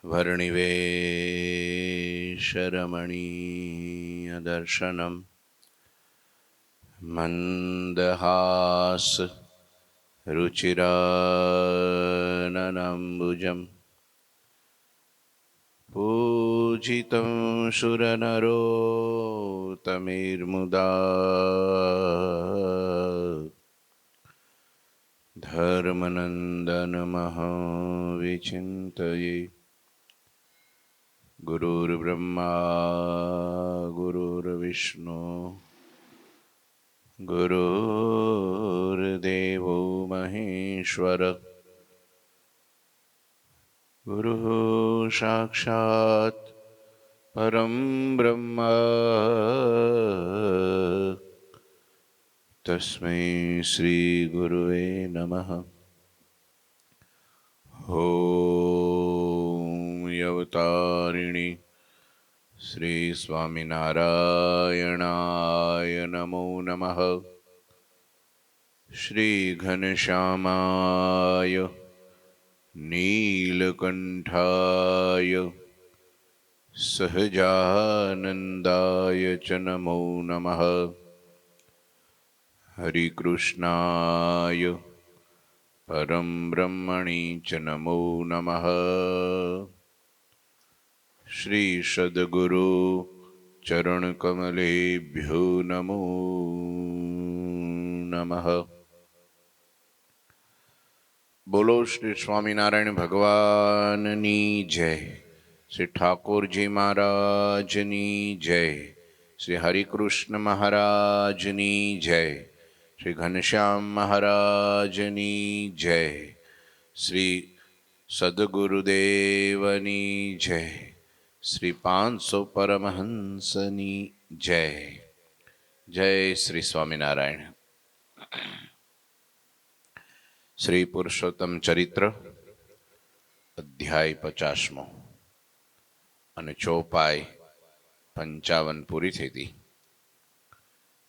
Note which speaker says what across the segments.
Speaker 1: वर्णिवेशरमणीयदर्शनम् मन्दहास रुचिराननम्बुजम् पूजितं सुरनरोत्तमैर्मुदा धर्मनन्दनमहाविचिन्तये गुरुर्ब्रह्मा गुरुर्विष्णु गुरुर्देवो महेश्वर गुरुः साक्षात् परं ब्रह्म तस्मै श्री गुरुवे नमः। ॐ अवतारिणी श्री स्वामिनारायणाय नमो नमः। श्री घनश्यामाय नीलकंठाय सहजानंदाय च नमो नमः। हरिकृष्णाय परम ब्रह्मणि च नमो नमः। श्री सद्गुरु चरण कमलेभ्यो नमो नमः। बोलो श्री स्वामीनारायण भगवाननी जय। श्री ठाकुर जी महाराजनी जय। श्री हरिकृष्ण महाराजनी जय। श्री घनश्याम महाराजनी जय। श्री सद्गुरुदेवनी जय। श्री 500 परमहंसनी जय। जय श्री स्वामीनारायण। श्री पुरुषोत्तम चरित्र अध्याय 50 અને ચોપાઈ 55 પૂરી થઈ હતી।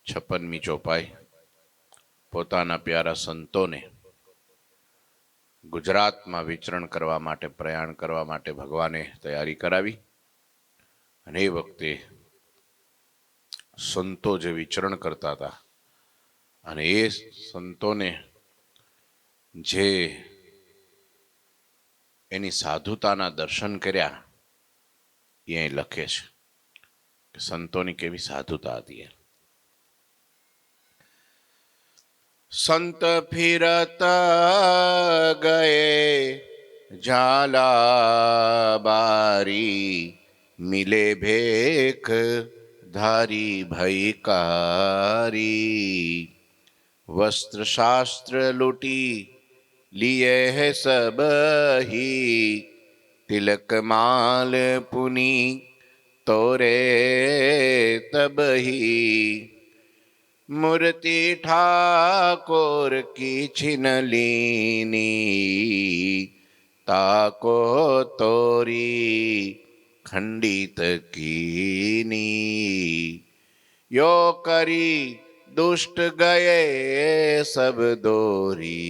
Speaker 1: 56મી ચોપાઈ પોતાના પ્યારા સંતોને ગુજરાતમાં વિચરણ કરવા માટે પ્રયાણ કરવા માટે ભગવાને તૈયારી કરાવી અને એ વખતે સંતો જે વિચરણ કરતા હતા અને એ સંતોને જે એની સાધુતાના દર્શન કર્યા એ અહીં લખે છે કે સંતોની કેવી સાધુતા હતી। સંત ફિરત ગયે ઝાલા બારી મિલે ભેખ ધારી ભયકારી वस्त्र शास्त्र लूटी लिए है सब ही तिलक माल पुनी तोरे तब ही मूर्ति ठाकुर की छिन लीनी ताको तोरी खंडित कीनी यो करी दुष्ट गए सब दोरी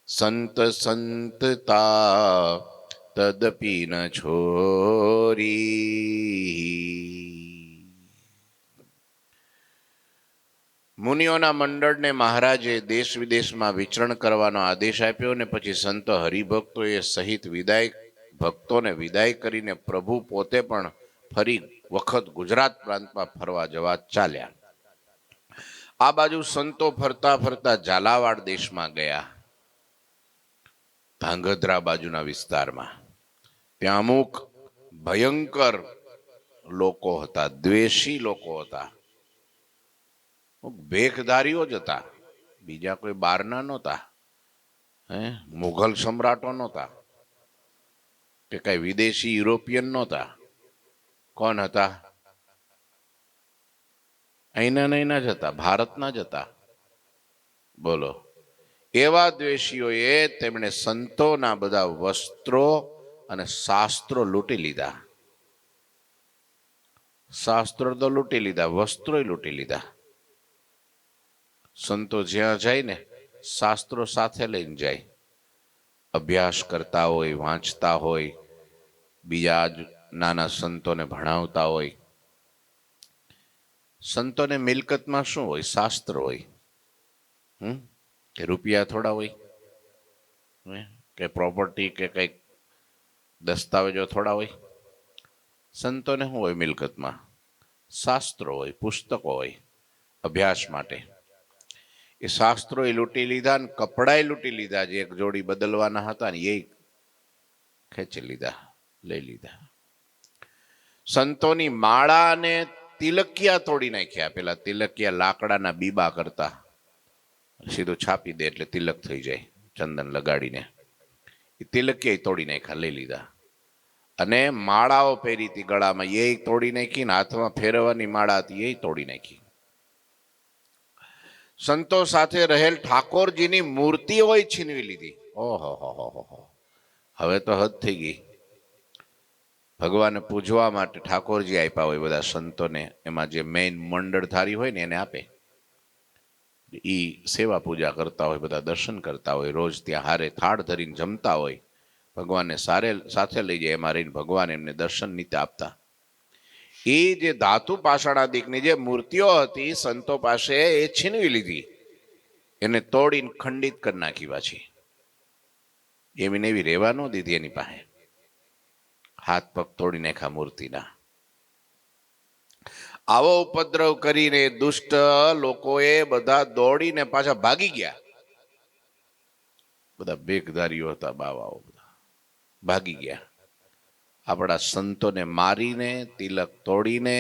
Speaker 1: संत संतता तदपि न छोरी। મુનિઓના મંડળને મહારાજે દેશ વિદેશમાં વિચરણ કરવાનો આદેશ આપ્યો અને પછી સંત હરિભક્તોએ સહિત ભક્તોને વિદાય કરીને પ્રભુ પોતે પણ ફરી વખત ગુજરાત પ્રાંતમાં ફરવા જવા ચાલ્યા। આ બાજુ સંતો ફરતા ફરતા ઝાલાવાડ દેશમાં ગયા, ધાંગધ્રા બાજુના વિસ્તારમાં। ત્યાં અમુક ભયંકર લોકો હતા, દ્વેષી લોકો હતા, ભેખધારીઓ જ હતા, બીજા કોઈ બહારના નહોતા, મુઘલ સમ્રાટો નહોતા કે કઈ વિદેશી યુરોપિયન નહોતા। કોણ હતા? અહીંના જ હતા, ભારતના જ હતા। બોલો, એવા દ્વેષીઓએ તેમણે સંતોના બધા વસ્ત્રો અને શાસ્ત્રો લૂંટી લીધા। શાસ્ત્રો તો લૂંટી લીધા, વસ્ત્રો લૂંટી લીધા। સંતો જ્યાં જાય ને શાસ્ત્રો સાથે લઈને જાય, અભ્યાસ કરતા હોય, વાંચતા હોય, બીજા જ નાના સંતોને ભણાવતા હોય. સંતોને મિલકતમાં શું હોય? શાસ્ત્ર હોય. કે રૂપિયા થોડા હોય, કે પ્રોપર્ટી કે કંઈક દસ્તાવેજો થોડા હોય. સંતોને શું હોય મિલકતમાં? શાસ્ત્રો હોય, પુસ્તકો હોય અભ્યાસ માટે. એ શાસ્ત્રો એ લૂંટી લીધા ને કપડાએ લૂંટી લીધા. જે એક જોડી બદલવાના હતા ને એ ખેંચી લીધા, લઈ લીધા. સંતોની માળા અને તિલકિયા તોડી નાખ્યા. પેલા તિલકિયા લાકડાના બીબા કરતા, સીધું છાપી દે એટલે તિલક થઈ જાય ચંદન લગાડીને. એ તિલકિયા તોડી નાખ્યા, લઈ લીધા. અને માળાઓ પહેરી હતી ગળામાં, એ તોડી નાખી ને હાથમાં ફેરવવાની માળા હતી એ તોડી નાખી. સંતો સાથે રહેલ ઠાકોરજીની મૂર્તિઓ છીનવી લીધી. ઓહો, હવે તો હદ થઈ ગઈ. ભગવાનને પૂજવા માટે ઠાકોરજી આપ્યા હોય બધા સંતોને, એમાં જે મેઇન મંડળધારી હોય ને એને આપે. ઈ સેવા પૂજા કરતા હોય, બધા દર્શન કરતા હોય, રોજ ત્યાં હારે થાળ ધરીને જમતા હોય, ભગવાનને સાથે લઈ જાય. એમાં રહીને ભગવાન એમને દર્શન નીતે આપતા. એ જે ધાતુ પાષાણાદિકની જે મૂર્તિઓ હતી સંતો પાસે, એ છીનવી લીધી, એને તોડીને ખંડિત કરી નાખી પાછી. એવી ને એવી રહેવા ન દીધી એની પાસે. હાથ પગ તોડી નાખ્યા મૂર્તિના. આવો ઉપદ્રવ કરીને દુષ્ટ લોકોએ બધા દોડીને પાછા ભાગી ગયા. બધા બેગધારીઓ હતા, બાવાઓ બધા ભાગી ગયા. આપણા સંતોને મારીને, તિલક તોડીને,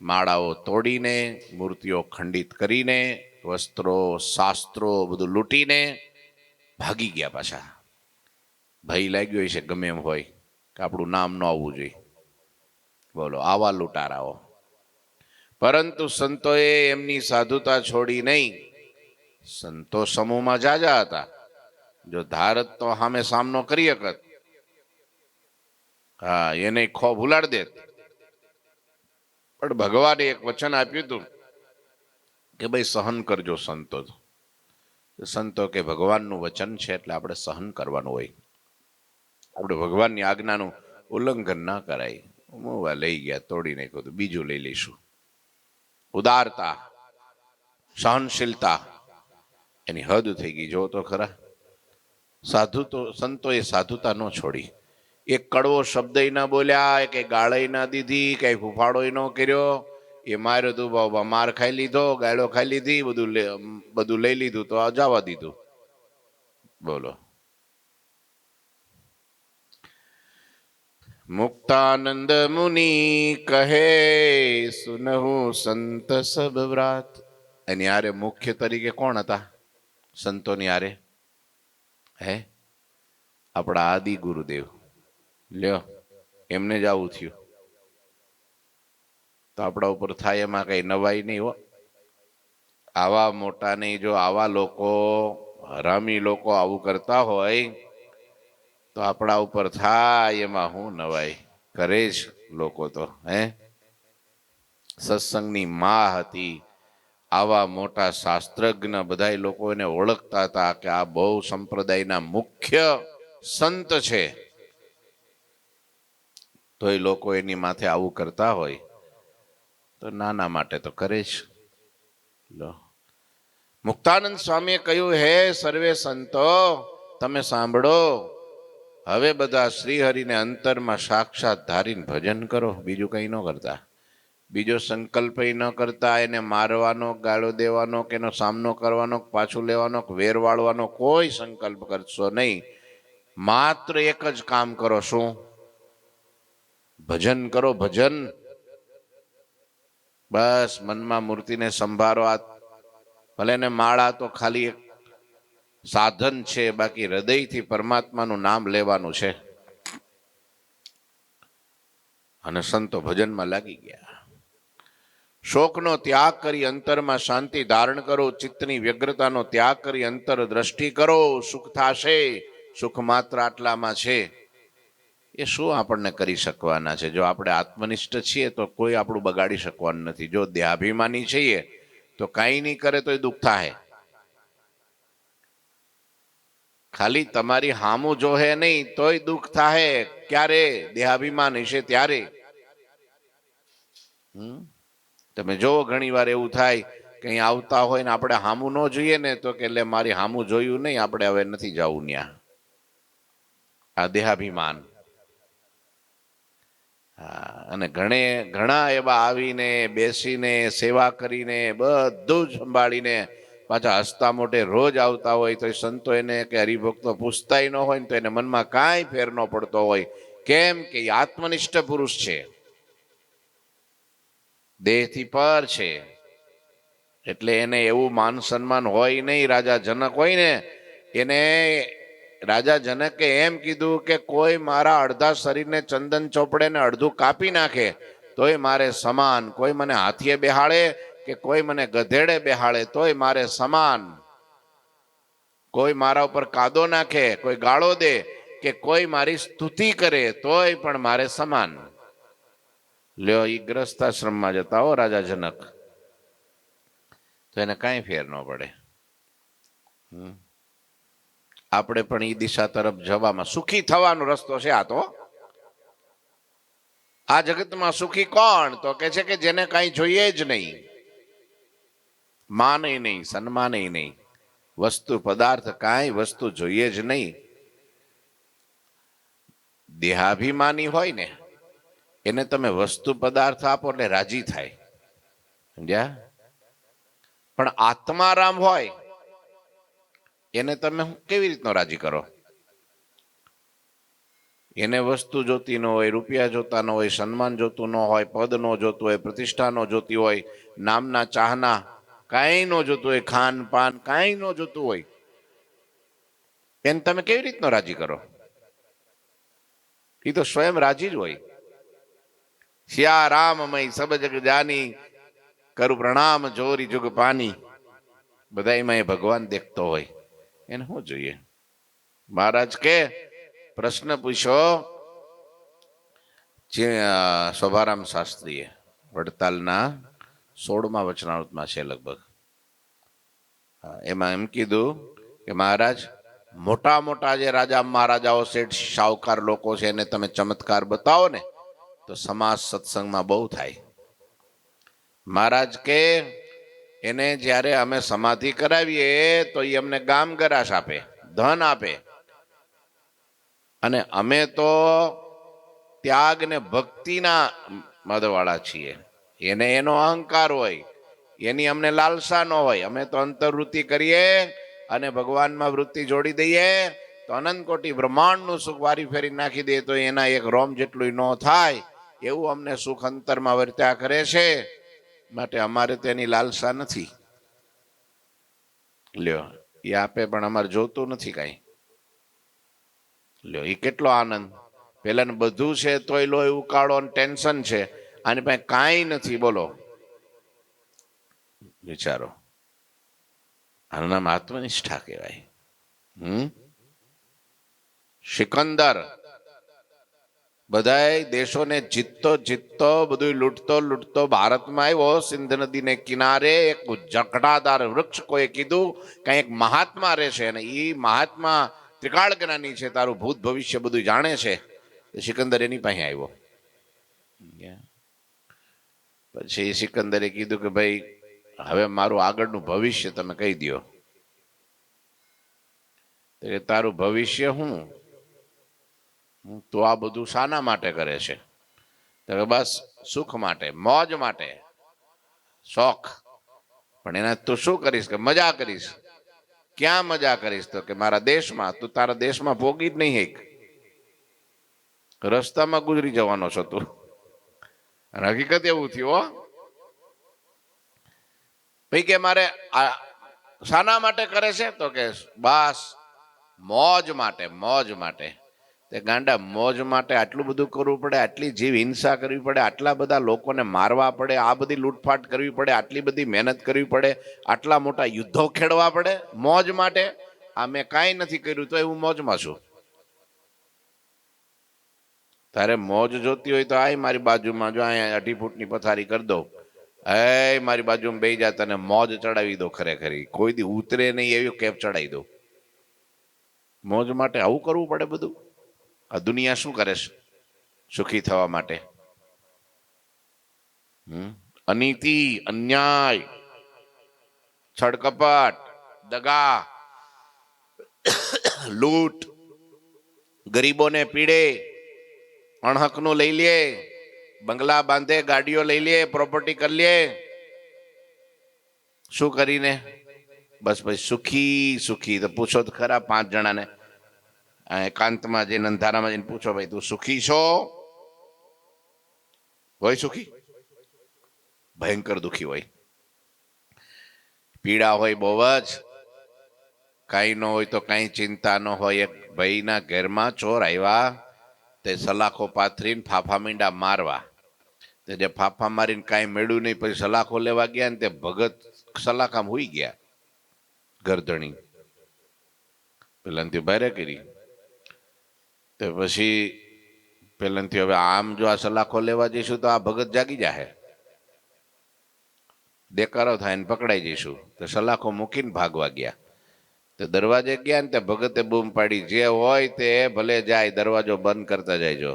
Speaker 1: માળાઓ તોડીને, મૂર્તિઓ ખંડિત કરીને, વસ્ત્રો શાસ્ત્રો બધું લૂંટીને ભાગી ગયા પાછા. ભય લાગ્યો છે ગમે એમ હોય કે આપણું નામ ન આવવું જોઈએ. બોલો, આવા લૂંટારાઓ. પરંતુ સંતોએ એમની સાધુતા છોડી નહીં. સંતો સમૂહમાં જાજા હતા. જો ધારત તો સામે સામનો કરી શકત. હા, એને ખો ભૂલાડ દેત. પણ ભગવાને એક વચન આપ્યું હતું કે ભાઈ સહન કરજો સંતો. સંતો કે ભગવાનનું વચન છે એટલે આપણે સહન કરવાનું હોય. આપણે ભગવાનની આજ્ઞાનું ઉલ્લંઘન ના કરાય. મોવા લઈ ગયા, તોડી નાખ્યું, તો બીજું લઈ લઈશું. ઉદારતા, સહનશીલતા, એની હદ થઈ ગઈ. જો તો ખરા, સંતોએ સાધુતા ન છોડી. એક કડવો શબ્દ ના બોલ્યા, કે ગાળય ના દીધી, કઈ ફૂફાડો ન કર્યો. એ માર્યો તું બાબા, માર ખાઈ લીધો, ગાળો ખાઈ લીધી, બધું લઈ લીધું તો જવા દીધું. બોલો. મુક્તાનંદ મુનિ કહે સુનહુ સંત સબ વ્રાત. એની હારે મુખ્ય તરીકે કોણ હતા સંતોની હારે? આપણા આદિ ગુરુદેવ. લ્યો, એમને જ આવું થયું તો આપણા ઉપર થાય એમાં કઈ નવાઈ નહીં હો. આવા મોટા નહીં, જો આવા લોકો, હરામી લોકો આવું કરતા હોય તો આપણા ઉપર થાય એમાં હું નવાઈ? કરે જ લોકો તો. સત્સંગની માં હતી. આવા મોટા શાસ્ત્રજ્ઞ બધા લોકો એને ઓળખતા હતા કે આ બહુ સંપ્રદાયના મુખ્ય સંત છે. તો એ લોકો એની માથે આવું કરતા હોય તો નાના માટે તો કરે જ. લો, મુક્તાનંદ સ્વામીએ કહ્યું, હે સર્વે સંતો તમે સાંભળો. હવે બધા શ્રીહરિને અંતરમાં સાક્ષાત ધારીને ભજન કરો. બીજું કઈ ન કરતા, બીજો સંકલ્પ ન કરતા. એને મારવાનો, ગાળો દેવાનો, કે એનો સામનો કરવાનો, પાછું લેવાનો, વેર વાળવાનો કોઈ સંકલ્પ કરશો નહીં. માત્ર એક જ કામ કરો. શું? ભજન કરો, ભજન. બસ મનમાં મૂર્તિને સંભાળો. આ ભલે ને માળા તો ખાલી એક સાધન છે, બાકી હૃદયથી પરમાત્માનું નામ લેવાનું છે. અને સંતો ભજનમાં લાગી ગયા. શોકનો ત્યાગ કરી અંતરમાં શાંતિ ધારણ કરો. ચિત્તની વ્યગ્રતાનો ત્યાગ કરી અંતર દ્રષ્ટિ કરો. સુખ થશે. સુખ માત્ર આટલામાં છે. એ શું આપણને કરી શકવાના છે? જો આપણે આત્મનિષ્ઠ છીએ તો કોઈ આપણું બગાડી શકવાનું નથી. જો દેહાભિમાની છીએ તો કાંઈ નહીં કરે તો એ દુઃખ થાય. ખાલી તમારી હામું જોહે નહીં તોય દુઃખ થાય. ક્યારે? દેહાભિમાન હશે ત્યારે. તમે જોવો ઘણી વાર એવું થાય કે અહીં આવતા હોય ને આપણે હામું ન જોઈએ ને તો કે એટલે મારી હામું જોયું નહીં, આપણે હવે નથી જવું ત્યાં. આ દેહાભિમાન. અને ઘણા એવા આવીને બેસીને સેવા કરીને બધું જ સંભાળીને પાછા હસતા મોઢે રોજ આવતા હોય તો સંતો એને કે હરિભક્તો પૂછતાય ન હોય ને તો એને મનમાં કાંઈ ફેર ન પડતો હોય. કેમ કે આત્મનિષ્ઠ પુરુષ છે, દેહથી પર છે, એટલે એને એવું માન સન્માન હોય નહીં. રાજા જનક હોય ને એને રાજા જનકે એમ કીધું કે કોઈ મારા અડધા શરીરને ચંદન ચોપડે ને અડધું કાપી નાખે તોય મારે સમાન. કોઈ મને હાથીએ બેહાડે કે કોઈ મને ગધેડે બેહાડે તોય મારે સમાન. કોઈ મારા ઉપર કાદો નાખે, કોઈ ગાળો દે કે કોઈ મારી સ્તુતિ કરે તોય પણ મારે સમાન. લ્યો ઈ ગ્રસ્તાશ્રમમાં જતા હો રાજા જનક, તો એને કાંઈ ફેર ન પડે. આપણે પણ એ દિશા તરફ જવામાં સુખી થવાનો રસ્તો છે. આ તો આ જગતમાં સુખી કોણ? તો કે છે કે જેને કાંઈ જોઈએ જ નહીં, માને નહીં, સન્માને નહીં, વસ્તુ પદાર્થ કાંઈ વસ્તુ જોઈએ જ નહીં. દેહાભિમાની હોય ને એને તમે વસ્તુ પદાર્થ આપો એટલે રાજી થાય, સમજ્યા? પણ આત્મારામ હોય એને તમે કેવી રીતનો રાજી કરો? એને વસ્તુ જોતી ન હોય, રૂપિયા જોતા ન હોય, સન્માન જોતું ન હોય, પદ ન જોતું હોય, પ્રતિષ્ઠા ન જોતી હોય, નામના ચાહના કાંઈ ન જોતું હોય, ખાન પાન કાંઈ ન જોતું હોય, એને તમે કેવી રીતનો રાજી કરો? એ તો સ્વયં રાજી જ હોય. સિયા રામમય સબ જગ જાની, કરું પ્રણામ જોરી જુગ પાની. બધા એમાં એ ભગવાન દેખતો હોય, એને શું જોઈએ? મહારાજ કે પ્રશ્ન પૂછ્યો જે શોભારામ શાસ્ત્રીએ, વડતાલના 16મા વચનામૃતમાં છે લગભગ. એમાં એમ કીધું કે મહારાજ મોટા મોટા જે રાજા મહારાજાઓ શેઠ શાહુકાર લોકો છે એને તમે ચમત્કાર બતાવો ને તો સમાજ સત્સંગમાં બહુ થાય. મહારાજ કે એને જ્યારે અમે સમાધિ કરાવીએ તો એ અમને ગામ ગરાશ આપે, ધન આપે, અને અમે તો ત્યાગ ને ભક્તિના મદવાળા છીએ. એને એનો અહંકાર હોય, એની અમને લાલસા ન હોય. અમે તો અંતર્વૃત્તિ કરીએ અને ભગવાનમાં વૃત્તિ જોડી દઈએ તો અનંત કોટી બ્રહ્માંડનું સુખ વારી ફેરી નાખી દે તો એના એક રોમ જેટલું ન થાય એવું અમને સુખ અંતરમાં વર્ત્યા કરે છે. માટે અમારે તેની લાલસા નથી. લ્યો એ આપે પણ અમારે જોતું નથી કાંઈ. લ્યો એ કેટલો આનંદ! પેલા ને બધું છે તોય લોહી ઉકાળો અને ટેન્શન છે, આની પાસે કાંઈ નથી. બોલો વિચારો, આનું નામ આત્મનિષ્ઠા કહેવાય. સિકંદર બધાય દેશોને જીતતો બધું લૂંટતો ભારતમાં આવ્યો. સિંધ નદીને કિનારે એક જકડાદાર વૃક્ષ, કોઈ કીધું કઈ એક મહાત્મા રહે છે અને એ મહાત્મા ત્રિકાળ જ્ઞાની છે, તારું ભૂત ભવિષ્ય બધું જાણે છે. સિકંદર એની પાસે આવ્યો. પછી સિકંદરે કીધું કે ભાઈ હવે મારું આગળનું ભવિષ્ય તમે કહી દો. તારું ભવિષ્ય હું? તો આ બધું શાના માટે કરે છે? તો બસ સુખ માટે, મોજ માટે, શોખ. પણ એના તું શું કરીશ? કે મજા કરીશ. ક્યાં મજા કરીશ? તો કે મારા દેશમાં. તું તારા દેશમાં ભોગી જ નહીં, એક રસ્તામાં ગુજરી જવાનો છો તું. હકીકત એવું થયું. ભાઈ કે મારે શાના માટે કરે છે? તો કે બસ મોજ માટે, મોજ માટે. તે ગાંડા મોજ માટે આટલું બધું કરવું પડે, આટલી જીવ હિંસા કરવી પડે, આટલા બધા લોકોને મારવા પડે, આ બધી લૂંટફાટ કરવી પડે, આટલી બધી મહેનત કરવી પડે, આટલા મોટા યુદ્ધો ખેડવા પડે મોજ માટે? આ મેં કાંઈ નથી કર્યું તો હું મોજમાં છું. તારે મોજ જોતી હોય તો આય મારી બાજુમાં, જો અહીંયા 2.5 ફૂટની પથારી કરી દઉં, એ મારી બાજુમાં બેસી જા, તને મોજ ચડાવી દો. ખરેખર કોઈ દી ઉતરે નહીં એવી કેપ ચડાવી દો. મોજ માટે આવું કરવું પડે બધું? આ દુનિયા શું કરે છે સુખી થવા માટે? અનીતિ, અન્યાય, છળકપટ, દગા, લૂંટ, ગરીબોને પીડે, અણહકનું લઈ લે, બંગલા બાંધે, ગાડીઓ લઈ લે, પ્રોપર્ટી કરી લે, શું કરીને? બસ ભાઈ સુખી સુખી. તો પૂછો તો ખરા 5 જણાને એકાંતમાં જઈને અંધારામાં જઈને પૂછો, ભાઈ તું સુખી છો? હોય સુખી? ભયંકર દુખી હોય, પીડા હોય બહુ જ. કાંઈ ન હોય તો કાંઈ ચિંતા ન હોય. એક ભાઈના ઘરમાં ચોર આવ્યા, તે સલાખો પાથરીને ફાફા મીંડા મારવા. તે જે ફાફા મારીને કાંઈ મેળ્યું નહીં, પછી સલાખો લેવા ગયા ને તે ભગત સલાખામાં હુઈ ગયા ગરદણી. પેલાથી ભારે કરી, તો પછી પેલાથી હવે આમ જો આ સલાખો લેવા જઈશું તો આ ભગત જાગી જાહે, દેકારો થાય ને પકડાઈ જઈશું. તો સલાખો મૂકીને ભાગવા ગયા. તો દરવાજે ગયા ને તે ભગતે બૂમ પાડી, જે હોય તે ભલે જાય, દરવાજો બંધ કરતા જાયજો.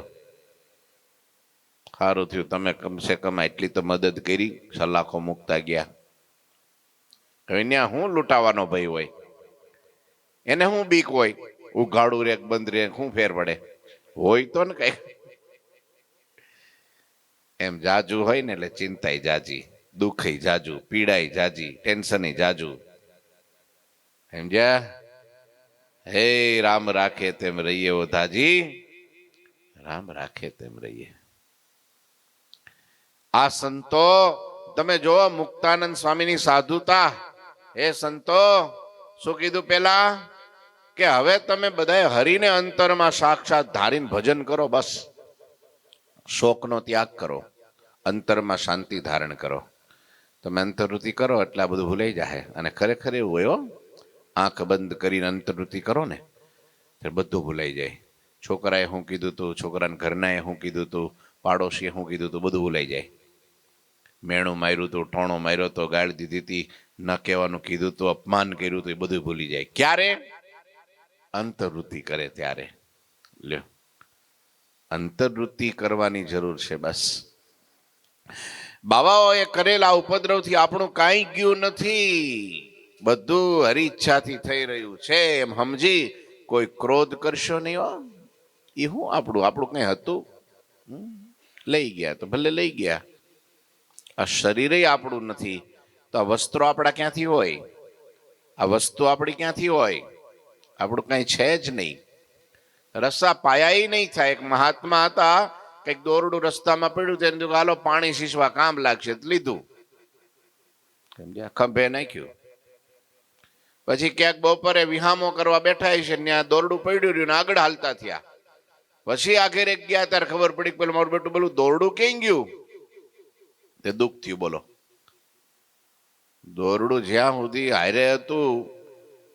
Speaker 1: સારું થયું તમે કમસે કમ એટલી તો મદદ કરી, સલાખો મૂકતા ગયા. હવે ત્યાં હું લૂંટાવાનો ભય હોય? એને શું બીક હોય? ઉઘાડું રે બંધ રે શું ફેર પડે? હોય તો ને કઈ એમ જાજુ હોય ને એટલે ચિંતાય જાજી, દુઃખય જાજુ, પીડાય જાજી, ટેન્શનય જાજુ. સમજ્યા? હે રામ રાખે તેમ રહીએ ઓ ધાજી, રામ રાખે તેમ રહીએ. આ સંતો તમે જો, મુક્તાનંદ સ્વામીની સાધુતા. હે સંતો, શું કીધું પેલા? કે હવે તમે બધાએ હરિને અંતરમાં સાક્ષાત ધારીને ભજન કરો. બસ શોકનો ત્યાગ કરો, અંતરમાં શાંતિ ધારણ કરો. તમે અંતર્વૃત્તિ કરો એટલે આ બધું ભૂલાઈ જાય. અને ખરેખર એવું હોય, આંખ બંધ કરીને અંતર્વૃત્તિ કરો ને ત્યારે બધું ભૂલાઈ જાય. છોકરાએ શું કીધું તું, છોકરાના ઘરનાએ શું કીધું તું, પાડોશીએ શું કીધું તું, બધું ભૂલાઈ જાય. મેણું માર્યું તું, ટોણો માર્યો તો, ગાળ દીધી હતી, ન કહેવાનું કીધું તું, અપમાન કર્યું હતું, એ બધું ભૂલી જાય. ક્યારે? અંતર્વૃત્તિ કરે ત્યારે. લ્યો, અંતર્વૃત્તિ કરવાની જરૂર છે. બસ બાવાઓએ કરેલા ઉપદ્રવથી આપણું કાંઈ ગયું નથી, બધું હરી ઈચ્છાથી થઈ રહ્યું છે એમ સમજી કોઈ ક્રોધ કરશો નહીં. હો, એ હું આપણું કઈ હતું? લઈ ગયા તો ભલે લઈ ગયા. આ શરીર આપણું નથી તો આ વસ્ત્રો આપણા ક્યાંથી હોય? આ વસ્તુ આપણી ક્યાંથી હોય? આપણું કઈ છે જ નહીં. રસ્તા પાયા નહીં થાય. એક મહાત્મા હતા, કઈક દોરડું રસ્તામાં પડ્યું, તેને હાલો પાણી સીસવા કામ લાગશે, લીધું, ખંભે નાખ્યું. પછી ક્યાંક બપોરે વિહામો કરવા બેઠા છે, ત્યાં દોરડું પડ્યું રહ્યું ને આગળ હાલતા થયા. પછી આખરે ગયા ત્યારે ખબર પડી પેલું મારું બેટું બોલું દોરડું ક્યાં ગયું? તે દુઃખ થયું. બોલો, દોરડું જ્યાં સુધી હારે હતું,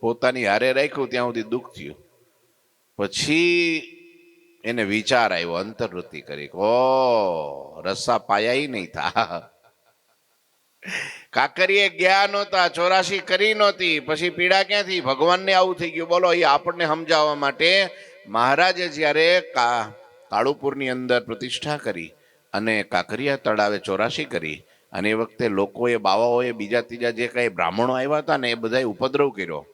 Speaker 1: પોતાની હારે રાખ્યું, ત્યાં સુધી દુઃખ થયું. પછી એને વિચાર આવ્યો, અંતર્વૃત્તિ કરી, ઓ રસ્સા પાયા નહીં થા. કાકરીએ ગયા નહોતા, 84 કરી નહોતી, પછી પીડા ક્યાંથી? ભગવાનને આવું થઈ ગયું. બોલો, એ આપણને સમજાવવા માટે મહારાજે જ્યારે કાળુપુરની અંદર પ્રતિષ્ઠા કરી અને કાકરિયા તળાવે 84 કરી, અને એ વખતે લોકોએ, બાવાઓએ, બીજા ત્રીજા જે કઈ બ્રાહ્મણો આવ્યા હતા ને, એ બધાએ ઉપદ્રવ કર્યો.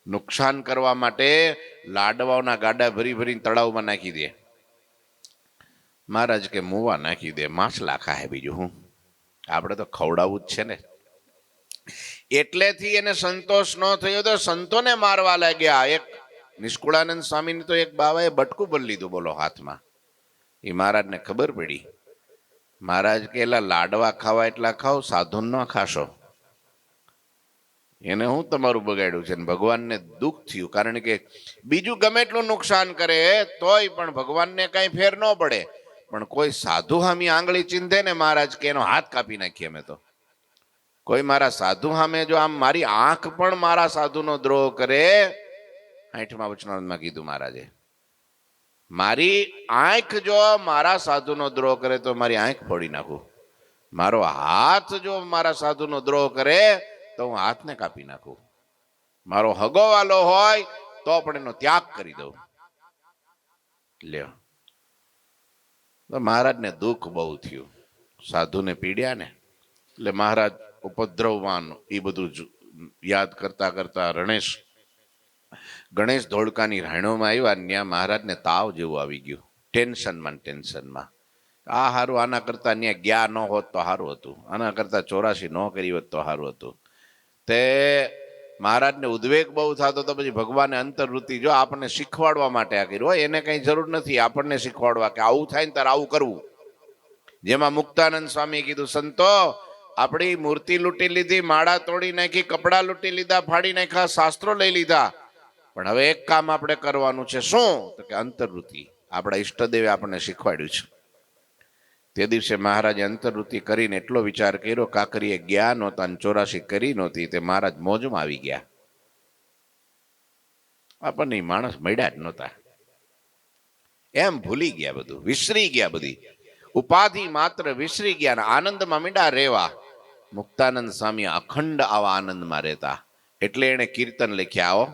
Speaker 1: નુકસાન કરવા માટે લાડવાઓના ગાડા ભરી ભરીને તળાવમાં નાખી દે. મહારાજ કે મુવા નાખી દે, માછલા ખાય, બીજું હું, આપણે તો ખવડાવવું જ છે ને. એટલેથી એને સંતોષ ન થયો તો સંતોને મારવા લાગ્યા. એક નિષ્કુળાનંદ સ્વામીને તો એક બાવાએ બટકું ભરી લીધું, બોલો, હાથમાં. એ મહારાજને ખબર પડી. મહારાજ કે એલા લાડવા ખાવા એટલા ખાવ, સાધુ ન ખાશો. એને હું તમારું બગાડ્યું છે. ભગવાનને દુઃખ થયું, કારણ કે બીજું ગમે એટલું નુકસાન કરે તોય પણ ભગવાનને કઈ ફેર ન પડે, પણ કોઈ સાધુ સામે આંગળી ચીંધે ને મહારાજ કે એનો હાથ કાપી નાખીએ અમે તો. કોઈ મારા સાધુ સામે જો આમ, મારી આંખ પણ મારા સાધુનો દ્રોહ કરે, 8મા વચનામૃતમાં કીધું મહારાજે, મારી આંખ જો મારા સાધુનો દ્રોહ કરે તો મારી આંખ ફોડી નાખું. મારો હાથ જો મારા સાધુનો દ્રોહ કરે તો હું હાથને કાપી નાખું. મારો હગો વાલો હોય તો પણ એનો ત્યાગ કરી દઉં. લ્યો, તો મહારાજને દુઃખ બહુ થયું, સાધુને પીડ્યા ને, એટલે મહારાજ ઉપદ્રવવાન એ બધું યાદ કરતા કરતા ગણેશ ધોળકાની રાયણોમાં આવ્યા, ત્યાં મહારાજને તાવ જેવું આવી ગયું, ટેન્શનમાં. આ હારું, આના કરતા ત્યાં ગયા ન હોત તો સારું હતું, આના કરતા 84 ન કરી હોત તો સારું હતું. તે મહારાજને ઉદ્વેગ બહુ થતો તો પછી ભગવાને અંતર્વૃત્તિ જો આપણને શીખવાડવા માટે આ કર્યું હોય, એને કઈ જરૂર નથી આપણને શીખવાડવા કે આવું થાય ને તારે આવું કરવું. જેમાં મુક્તાનંદ સ્વામી કીધું, સંતો આપણી મૂર્તિ લૂંટી લીધી, માળા તોડી નાખી, કપડા લૂંટી લીધા, ફાડી નાખ્યા, શાસ્ત્રો લઈ લીધા, પણ હવે એક કામ આપણે કરવાનું છે. શું? તો કે અંતર્વૃત્તિ આપણા ઈષ્ટદેવે આપણને શીખવાડ્યું છે. તે દિવસે મહારાજે અંતર્વૃત્તિ કરીને એટલો વિચાર કર્યો, કાકરીએ ગયા નહોતા અને 84 કરી નહોતી, તે મહારાજ મોજમાં આવી ગયા. આપણને માણસ મળ્યા જ નહોતા, એમ ભૂલી ગયા, બધું વિસરી ગયા, બધી ઉપાધિ માત્ર વિસરી ગયા, આનંદમાં મીંડા રેવા. મુક્તાનંદ સ્વામી અખંડ આવા આનંદમાં રહેતા, એટલે એને કીર્તન લખ્યા, આવો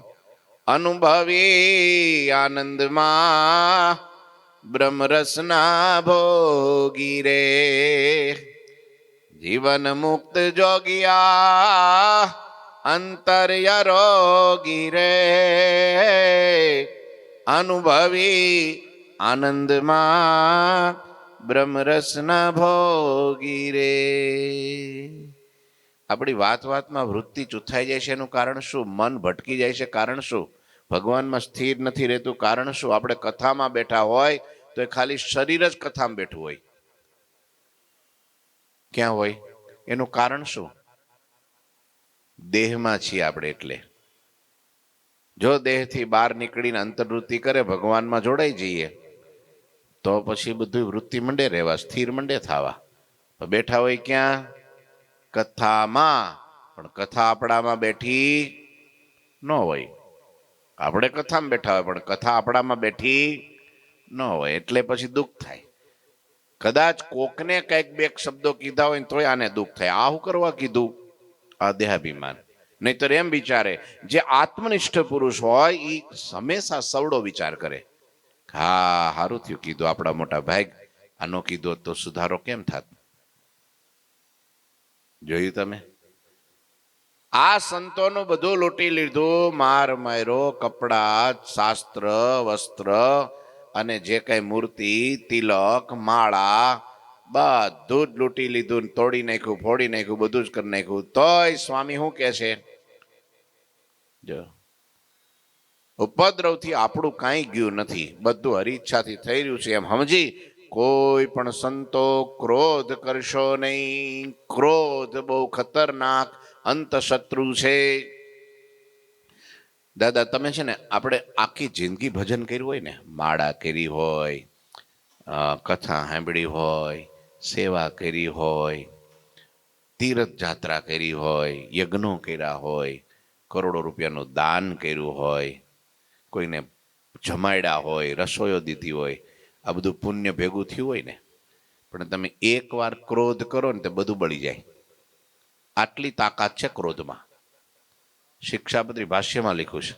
Speaker 1: અનુભવી આનંદમાં બ્રહ્મરસના ભોગી રે, જીવન મુક્ત જોગિયા અંતર્ય રોગી રે, અનુભવી આનંદમાં બ્રહ્મરસના ભોગી રે. આપણી વાતમાં વૃત્તિ ચૂથાઈ જાય છે, એનું કારણ શું? મન ભટકી જાય છે, કારણ શું? ભગવાનમાં સ્થિર નથી રહેતું, કારણ શું? આપણે કથામાં બેઠા હોય તો એ ખાલી શરીર જ કથામાં બેઠું હોય, ક્યાં હોય? એનું કારણ શું? દેહમાં છીએ આપણે. એટલે જો દેહથી બહાર નીકળીને અંતર્વૃત્તિ કરે, ભગવાનમાં જોડાઈ જઈએ, તો પછી બધું વૃત્તિ મંડે રહેવા, સ્થિર મંડે થવા. બેઠા હોય ક્યાં? કથામાં. પણ કથા આપણામાં બેઠી ન હોય. આપણે કથામાં બેઠા હોય પણ કથા આપણામાં બેઠી ન હોય, એટલે પછી દુઃખ થાય. કદાચ કોકને કઈક બે શબ્દો કીધા હોય તોય આને દુઃખ થાય, આ શું કરવા કીધું? આ દેહાભિમાન. નહીતર એમ વિચારે, જે આત્મનિષ્ઠ પુરુષ હોય એ હંમેશા સવડો વિચાર કરે, હા સારું થયું કીધું, આપણા મોટા ભાઈ આનો કીધો તો સુધારો કેમ થાત. જોયું તમે? આ સંતોનું બધું લૂંટી લીધું, માર માર્યો, કપડા, શાસ્ત્ર, વસ્ત્ર અને જે કઈ મૂર્તિ, તિલક, માળા બધું જ લૂંટી લીધું, તોડી નાખ્યું, ફોડી નાખ્યું, બધું જ કરી નાખ્યું. તોય સ્વામી શું કે છે? જો ઉપદ્રવથી આપણું કાંઈ ગયું નથી, બધું હરિચ્છાથી થઈ રહ્યું છે એમ સમજી કોઈ પણ સંતો ક્રોધ કરશો નહીં. ક્રોધ બહુ ખતરનાક અંતશત્રુ છે. દાદા તમે છે ને, આપણે આખી જિંદગી ભજન કર્યું હોય ને, માળા કરી હોય, કથા સાંભળી હોય, સેવા કરી હોય, તીર્થ જાત્રા કરી હોય, યજ્ઞો કર્યા હોય, કરોડો રૂપિયાનું દાન કર્યું હોય, કોઈને જમાડ્યા હોય, રસોઈઓ દીધી હોય, આ બધું પુણ્ય ભેગું થયું હોય ને, પણ તમે એકવાર ક્રોધ કરો ને તો બધું બળી જાય. આટલી તાકાત છે ક્રોધમાં. શિક્ષાપત્રી ભાષ્યમાં લખ્યું છે,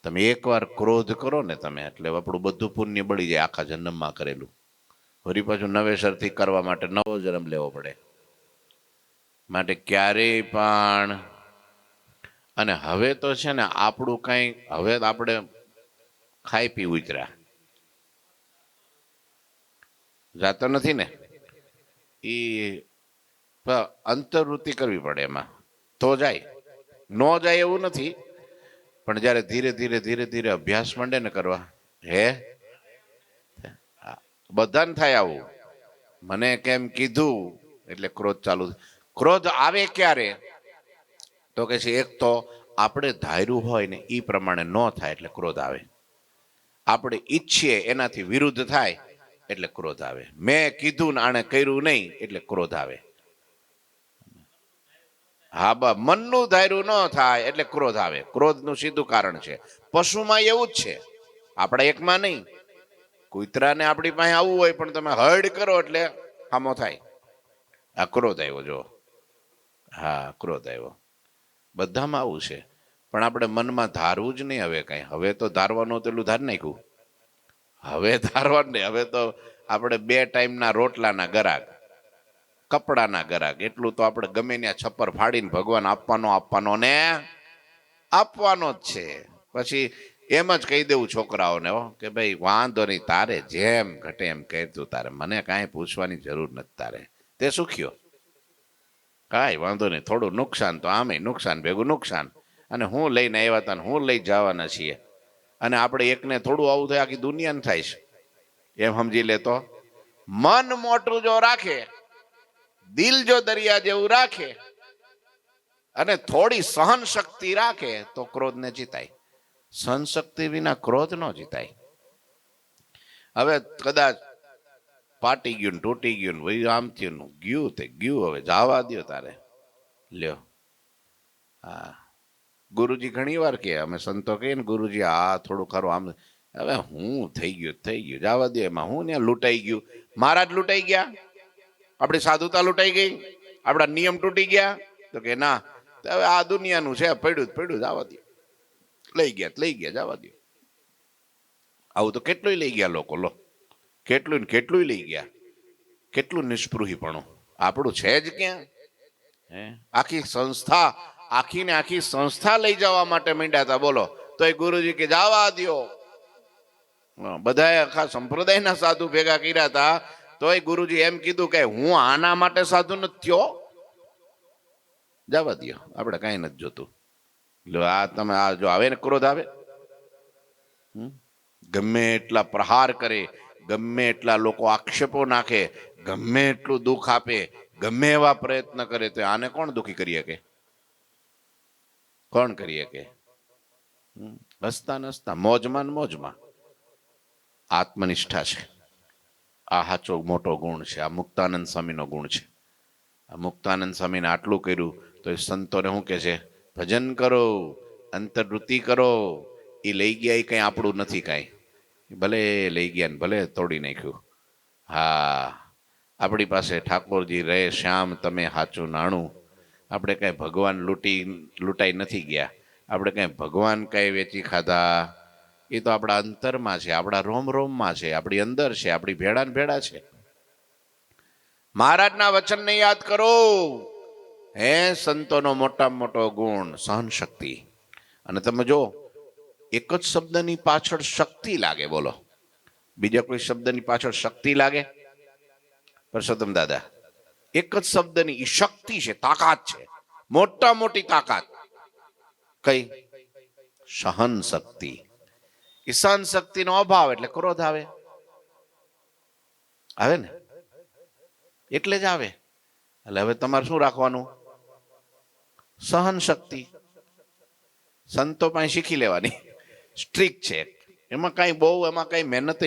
Speaker 1: તમે એકવાર ક્રોધ કરો ને તમે, એટલે આપણું બધું પુણ્ય બળી જાય, આખા જન્મમાં કરેલું. વળી પાછું નવેસરથી કરવા માટે નવો જન્મ લેવો પડે. માટે ક્યારેય પણ, અને હવે તો છે ને આપણું કઈ, હવે આપણે ખાઈ પી ઉતર્યા જાતો નથી ને, એ અંતર્વૃત્તિ કરવી પડે એમાં તો જાય. ન જાય એવું નથી, પણ જયારે ધીરે ધીરે ધીરે ધીરે અભ્યાસ માંડે ને કરવા, હે બધાને થાય આવું. મને કેમ કીધું એટલે ક્રોધ ચાલુ. ક્રોધ આવે ક્યારે? તો કે છે, એક તો આપણે ધાર્યું હોય ને એ પ્રમાણે ન થાય એટલે ક્રોધ આવે. આપણે ઈચ્છીએ એનાથી વિરુદ્ધ થાય એટલે ક્રોધ આવે. મેં કીધું ને આણે કર્યું નહીં એટલે ક્રોધ આવે. હા બા, મનનું ધાર્યું ન થાય એટલે ક્રોધ આવે. ક્રોધનું સીધું કારણ છે. પશુમાં એવું જ છે, આપણા એકમાં નહીં. કૂતરાને આપણી પાસે આવવું હોય પણ તમે હર્ડ કરો એટલે હામો થાય. આ ક્રોધ આવ્યો. જો હા, ક્રોધ આવ્યો. બધામાં આવું છે. પણ આપણે મનમાં ધારવું જ નહીં હવે કાંઈ. હવે તો ધારવાનું પેલું ધાર નાખ્યું. હવે ધારવાનું નહીં. હવે તો આપણે 2 ટાઈમના રોટલાના ગરાક, કપડાના ગરાક, એટલું તો આપણે ગમે ત્યાં છપ્પર ફાડીને ભગવાન આપવાનો ને આપવાનો જ છે. પછી એમ જ કહી દેવું છોકરાઓને કે ભાઈ વાંધો નહીં, તારે જેમ ઘટે એમ કહેતું, તારે મને કાંઈ પૂછવાની જરૂર નથી, તારે તે સુખ્યો, કાંઈ વાંધો નહીં. થોડું નુકસાન તો આમે નુકસાન ભેગું નુકસાન, અને હું લઈને આવ્યા હતા ને હું લઈ જવાના છીએ, અને આપણે એકને થોડું આવું થાય આખી દુનિયાને થાય છે એમ સમજી લે તો. મન મોટું જો રાખે, દિલ જો દરિયા જેવું રાખે અને થોડી સહન શક્તિ રાખે તો ક્રોધને જીતાય. સહન શક્તિ વિના ક્રોધ ન જીતાય. હવે કદાચ પાટી ગયું ને તૂટી ગયું ને ભાઈ આમ થયું ગયું તે ગયું, હવે જવા દો તારે લ્યો. હા, ગુરુજી ઘણી વાર કહે, અમે સંતો કહીએ ને ગુરુજી આ થોડું ખરું આમ, હવે હું થઈ ગયું જવા દે, એમાં હું ને લૂંટાઈ ગયું. મહારાજ લૂંટાઈ ગયા, આપણી સાધુતા લૂંટાઈ ગઈ, આપણા નિયમ તૂટી ગયા? તો કે ના, હવે આ દુનિયાનું છે, પડ્યું જવા દો, લઈ ગયા જવા દો. આવું તો કેટલું લઈ ગયા લોકો, લો કેટલું લઈ ગયા, કેટલું નિષ્પૃહીપણું આપણું છે જ ક્યાં? આખી સંસ્થા, આખી સંસ્થા લઈ જવા માટે માંડ્યા હતા, બોલો. તો એ ગુરુજી કે જવા દો. બધા આખા સંપ્રદાયના સાધુ ભેગા કર્યા હતા, તો એ ગુરુજી એમ કીધું કે હું આના માટે સાધુ નથી થયો, જવા દો, આપણે કઈ નથી જોતું. આ તમે આ જો આવે ને ક્રોધ આવે, ગમે એટલા પ્રહાર કરે, ગમે એટલા લોકો આક્ષેપો નાખે, ગમે એટલું દુઃખ આપે, ગમે એવા પ્રયત્ન કરે, તો આને કોણ દુઃખી કરી શકે? કોણ કરી શકે? હસતા નસતા મોજમાં મોજમાં. આત્મનિષ્ઠા છે, આ સાચો મોટો ગુણ છે. આ મુક્તાનંદ સ્વામીનો ગુણ છે. આ મુક્તાનંદ સ્વામીને આટલું કર્યું તો એ સંતોને શું કે છે? ભજન કરો, અંતર્વૃત્તિ કરો. એ લઈ ગયા એ કઈ આપણું નથી, કાંઈ ભલે લઈ ગયા ને ભલે તોડી નાખ્યું. હા, આપણી પાસે ઠાકોરજી રહે, શ્યામ તમે સાચું નાણું. આપણે કઈ ભગવાન લૂંટાઈ નથી ગયા, આપણે કઈ ભગવાન કઈ વેચી ખાધા. એ તો આપણા અંતરમાં છે, આપણા રોમમાં છે, આપણી અંદર છે, આપણી ભેડા ને ભેડા છે. મહારાજના વચનને યાદ કરો. હે સંતોનો મોટામાં મોટો ગુણ સહન શક્તિ. અને તમે જો, એક જ શબ્દની પાછળ શક્તિ લાગે, બોલો. બીજા કોઈ શબ્દની પાછળ શક્તિ લાગે? પરસોત્તમ દાદા, એક જ શબ્દની શક્તિ છે, તાકાત છે, મોટા મોટી તાકાત. કઈ? સહન શક્તિ. સહન શક્તિનો અભાવ એટલે ક્રોધ આવે. આવે ને, એટલે જ આવે. એટલે હવે તમારે શું રાખવાનું? સહન શક્તિ. સંતો પાસે શીખી લેવાની, સ્ટ્રીક છે. એમાં કઈ બહુ, એમાં કઈ મહેનત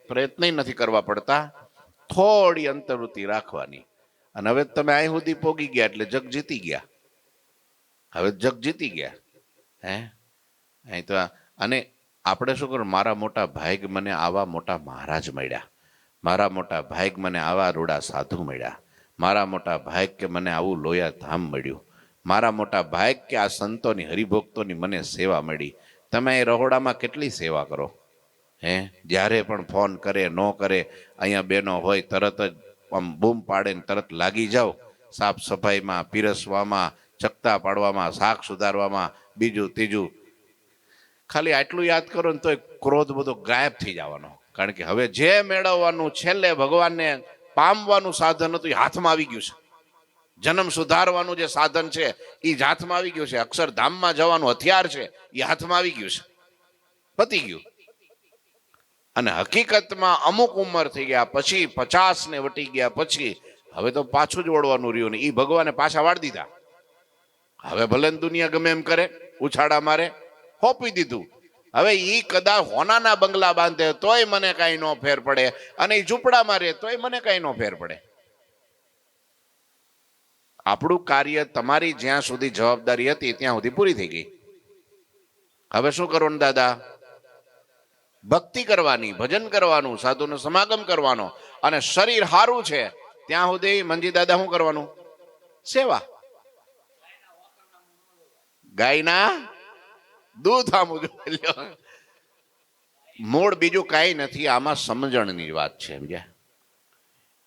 Speaker 1: પ્રયત્ન નથી કરવા પડતા, થોડી અંતર્વૃત્તિ રાખવાની. અને હવે તમે અહીં સુધી પોગી ગયા એટલે જગ જીતી ગયા. હવે જગ જીતી ગયા. અહીં તો અને આપણે શું કરું? મારા મોટા ભાઈક મને આવા મોટા મહારાજ મળ્યા, મારા મોટા ભાઈક મને આવા રૂડા સાધુ મળ્યા, મારા મોટા ભાઈક કે મને આવું લોયા ધામ મળ્યું, મારા મોટા ભાઈક કે આ સંતોની હરિભક્તોની મને સેવા મળી. તમે એ રહોડામાં કેટલી સેવા કરો? જ્યારે પણ ફોન કરે ન કરે, અહીંયા બેનો હોય તરત જ આમ બૂમ પાડે ને તરત લાગી જાઓ, સાફ સફાઈમાં, પીરસવામાં, ચકતા પાડવામાં, શાક સુધારવામાં, બીજું ત્રીજું. ખાલી આટલું યાદ કરો ને તો ક્રોધ બધો ગાયબ થઈ જવાનો. કારણ કે હવે જે મેળવવાનું, છેલ્લે ભગવાનને પામવાનું સાધન હતું એ હાથમાં આવી ગયું છે. જન્મ સુધારવાનું જે સાધન છે એ જ હાથમાં આવી ગયું છે. અક્ષરધામમાં જવાનું હથિયાર છે એ હાથમાં આવી ગયું છે, પતી ગયું. અને હકીકતમાં અમુક ઉંમર થઈ ગયા પછી, 50 ને વટી ગયા પછી હવે તો પાછું જ વળવાનું રહ્યું ને. એ ભગવાને પાછા વાળી દીધા. હવે ભલે દુનિયા ગમે એમ કરે, ઉછાળા મારે, હોપી દીધું. હવે ઈ કદાચ હોનાના બંગલા બાંધે તોય મને કઈ નો ફેર પડે, અને એ ઝૂંપડામાં રહે તોય મને કઈ નો ફેર પડે. આપણું કાર્ય, તમારી જ્યાં સુધી જવાબદારી હતી ત્યાં સુધી પૂરી થઈ ગઈ. હવે શું કરવાનું દાદા? ભક્તિ કરવાની, ભજન કરવાનું, સાધુનો સમાગમ કરવાનો. અને શરીર સારું છે ત્યાં સુધી મંજી દાદા શું કરવાનું? સેવા. ગાયના દૂધ આમ જોઈ લ્યો. મૂળ બીજું કાંઈ નથી, આમાં સમજણની વાત છે. સમજ્યા?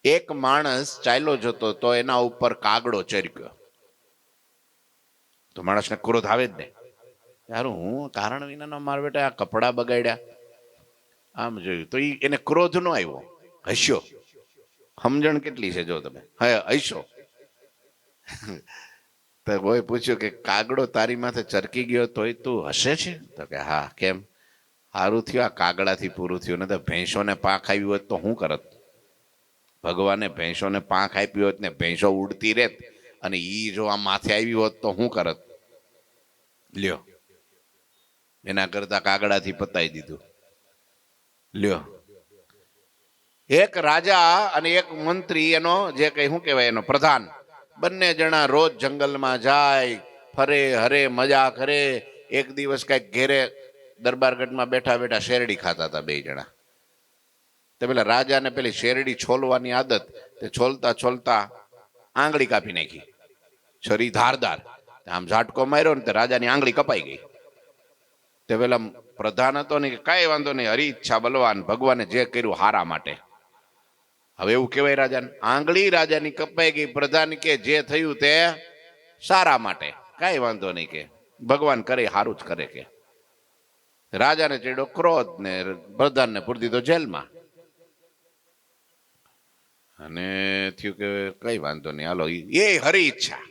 Speaker 1: એક માણસ ચાલ્યો જતો તો એના ઉપર કાગડો ચરક્યો, તો માણસને ક્રોધ આવે જ ને. યાર હું કારણ વિનાનો માર બેટા આ કપડા બગાડ્યા, આમ જોયું તો એને ક્રોધ નો આવ્યો, હસ્યો. સમજણ કેટલી છે જો તમે, હા હસ્યો. તો કોઈ પૂછ્યું કે કાગડો તારી માથે ચરકી ગયો તોય તું હસે છે? તો કે હા. કેમ? સારું થયું આ કાગડાથી પૂરું થયું, ને તો ભેંસોને પાંખ આવી હોત તો શું કરત? ભગવાને ભેંસોને પાંખ આપી હોત ને ભેંસો ઉડતી રહેત, અને ઈ જો આ માથે આવી હોત તો શું કરત? લ્યો, એના કરતા કાગડાથી પતાવી દીધું. લ્યો, એક રાજા અને એક મંત્રી, એનો જે કઈ શું કહેવાય એનો પ્રધાન, બંને જણા રોજ જંગલમાં જાય, ફરે હરે, મજા કરે. એક દિવસ કઈક ઘેરે દરબારગઢમાં બેઠા બેઠા શેરડી ખાતા હતા બે જણા. તો પેલા રાજાને પેલી શેરડી છોલવાની આદત, તે છોલતા છોલતા આંગળી કાપી નાખી, છરી ધારદાર. આમ ઝાટકો માર્યો ને તે રાજાની આંગળી કપાઈ ગઈ. તે પેલા પ્રધાન હતો ને કે કઈ વાંધો નહીં, હરી ઈચ્છા બલવાન, ભગવાને જે કર્યું હારા માટે. હવે એવું કહેવાય રાજાને? આંગળી રાજાની કપાઈ ગઈ, પ્રધાન કે જે થયું તે સારા માટે, કઈ વાંધો નહીં, કે ભગવાન કરે સારું જ કરે. કે રાજાને ચડ્યો ક્રોધ ને પ્રધાનને પૂરી દીધો જેલમાં. અને થયું કે કઈ વાંધો નહીં, હાલો એ હરી ઈચ્છા.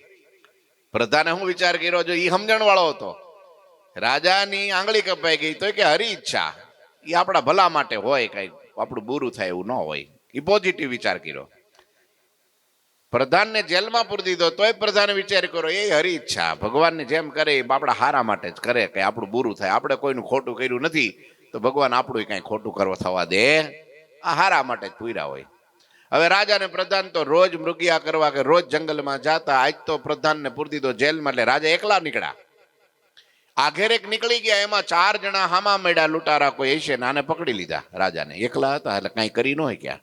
Speaker 1: પ્રધાને શું વિચાર કર્યો? જો એ સમજણ વાળો હતો, રાજાની આંગળી કપાઈ ગઈ તો કે હરી ઈચ્છા એ આપણા ભલા માટે હોય, કઈ આપણું બુરું થાય એવું ન હોય. એ પોઝિટિવ વિચાર કર્યો. પ્રધાનને જેલમાં પૂરી દીધો તોય પ્રધાને વિચાર કર્યો એ હરી ઈચ્છા, ભગવાનને જેમ કરે એ આપણા હારા માટે જ કરે, કઈ આપણું બુરું થાય. આપણે કોઈનું ખોટું કર્યું નથી તો ભગવાન આપણું કઈ ખોટું કરવા થવા દે, આ હારા માટે જ પૂર્યા હોય. હવે રાજા ને પ્રધાન તો રોજ મૃગિયા કરવા કે રોજ જંગલમાં જાતા. આજ તો પ્રધાનને પૂરી દીધો જેલમાં, એટલે રાજા એકલા નીકળ્યા. આઘેરેક નીકળી ગયા, એમાં 4 જણા હામા મળ્યા લૂંટારા કોઈ હશે ને આને પકડી લીધા. રાજાને એકલા હતા એટલે કઈ કરી ન હોય. ક્યાં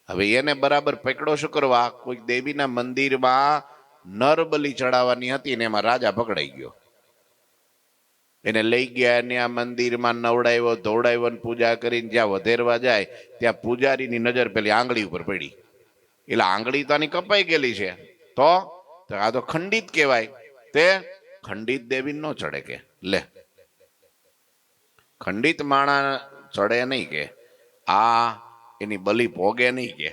Speaker 1: હવે એને બરાબર પકડો શું કરવા? કોઈ દેવીના મંદિરમાં નર બલી ચડાવવાની હતી ને એમાં રાજા પકડાઈ ગયો. એને લઈ ગયા ને આ મંદિરમાં નવડાવ્યો, ધોવડાવ્યો ને પૂજા કરીને જ્યાં વધેરવા જાય ત્યાં પૂજારીની નજર પેલી આંગળી ઉપર પડી. એટલે આંગળી તો આની કપાઈ ગયેલી છે, તો આ તો ખંડિત કહેવાય. તે ખંડિત દેવી ન ચડે. કે લે, ખંડિત માણા ચડે નહીં, કે આ એની બલી ભોગે નહીં. કે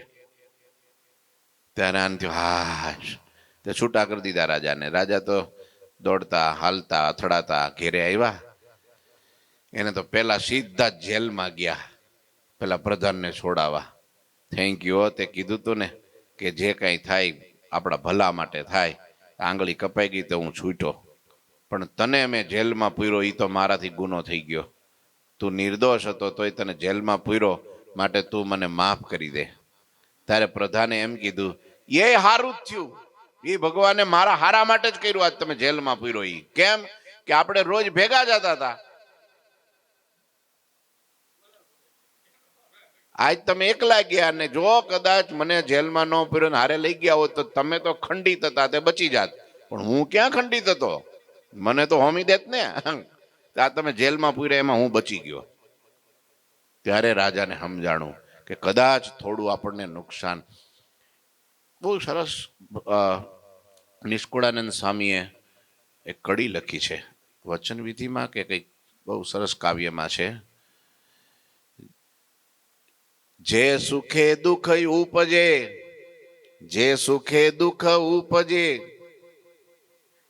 Speaker 1: ત્યારે આને થયું હાશ, તે છૂટા કરી દીધા રાજાને. રાજા તો દોડતા હાલતા અથડાતા ઘેરે આવ્યા. એને તો પેલા સીધા જેલમાં ગયા પેલા પ્રધાનને છોડાવવા. થેન્ક યુ, તે કીધું તું ને કે જે કઈ થાય આપણા ભલા માટે થાય. આંગળી કપાઈ ગઈ તો હું છૂટ્યો, પણ તને મેં જેલમાં પૂર્યો એ તો મારાથી ગુનો થઈ ગયો. તું નિર્દોષ હતો તોય તને જેલમાં પૂર્યો, માટે તું મને માફ કરી દે. ત્યારે પ્રધાને એમ કીધું, એ હારું જ થયું, એ ભગવાને મારા હારા માટે જ કર્યું. આજ તમે જેલમાં પૂર્યો. ઈ કેમ? કે આપણે રોજ ભેગા જતા હતા, આજ તમે એકલા ગયા. ને જો કદાચ મને જેલમાં ન પૂર્યો ને હારે લઈ ગયા હોત તો તમે તો ખંડિત હતા, તે બચી જાત. પણ હું ક્યાં ખંડિત હતો? મને તો હોમી દેત ને. આ તમે જેલમાં પૂર્યા એમાં હું બચી ગયો. ત્યારે રાજાને સમજાણું કે કદાચ થોડું આપણને નુકસાન. બહુ સરસ નિષ્કુળાનંદ સ્વામીએ એક કડી લખી છે વચન વિધિમાં કે કંઈક, બહુ સરસ કાવ્યમાં છે. જે સુખે દુઃખ ઉપજે, જે સુખે દુઃખ ઉપજે,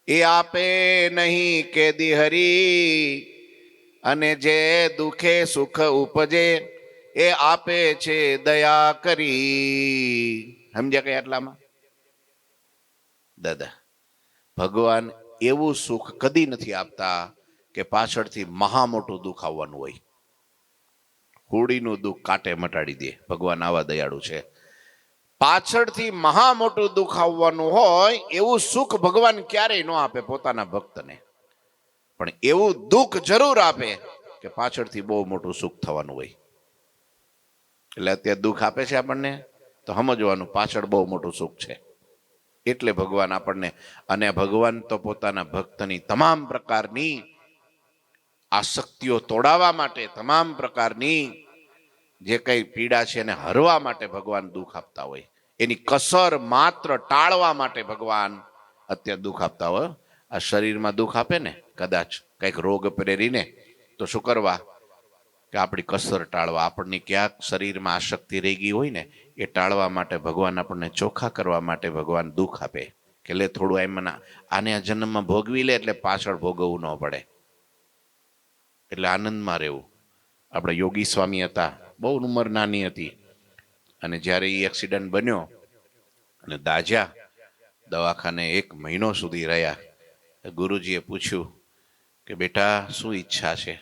Speaker 1: એ આપે નહીં કેદી હરી, અને જે દુઃખે સુખ ઉપજે એ આપે છે દયા કરી. સમજ્યા કઈ આટલામાં? દાદા, ભગવાન એવું સુખ કદી નથી આપતા કે પાછળથી મહા મોટું દુઃખ આવવાનું હોય. હોળીનું દુઃખ કાંટે મટાડી દે. ભગવાન આવા દયાળુ છે. પાછળથી મહા મોટું દુઃખ આવવાનું હોય એવું સુખ ભગવાન ક્યારેય ન આપે પોતાના ભક્તને. પણ એવું દુઃખ જરૂર આપે કે પાછળથી બહુ મોટું સુખ થવાનું હોય. એટલે અત્યારે દુઃખ આપે છે આપણને તો સમજવાનું પાછળ બહુ મોટું સુખ છે. એટલે ભગવાન આપણને, અને ભગવાન તો પોતાના ભક્તની તમામ પ્રકારની આસક્તિઓ તોડાવવા માટે, તમામ પ્રકારની જે કઈ પીડા છે એને હરવા માટે ભગવાન દુઃખ આપતા હોય. એની કસર માત્ર ટાળવા માટે ભગવાન અત્યારે દુઃખ આપતા હોય. આ શરીરમાં દુઃખ આપે ને કદાચ કંઈક રોગ પ્રેરીને, તો શું કરવા કે આપણી કસર ટાળવા, આપણને ક્યાંક શરીરમાં આસક્તિ રહી ગઈ હોય ને એ ટાળવા માટે ભગવાન આપણને ચોખ્ખા કરવા માટે ભગવાન દુઃખ આપે કે લે થોડું એમ આને આ જન્મમાં ભોગવી લે એટલે પાછળ ભોગવવું ન પડે, એટલે આનંદમાં રહેવું. આપણે યોગી સ્વામી હતા, બહુ ઉંમર નાની હતી, અને જ્યારે એ એક્સિડન્ટ બન્યો અને દાઝ્યા, દવાખાને 1 મહિનો સુધી રહ્યા. ગુરુજીએ પૂછ્યું કે બેટા શું ઈચ્છા છે?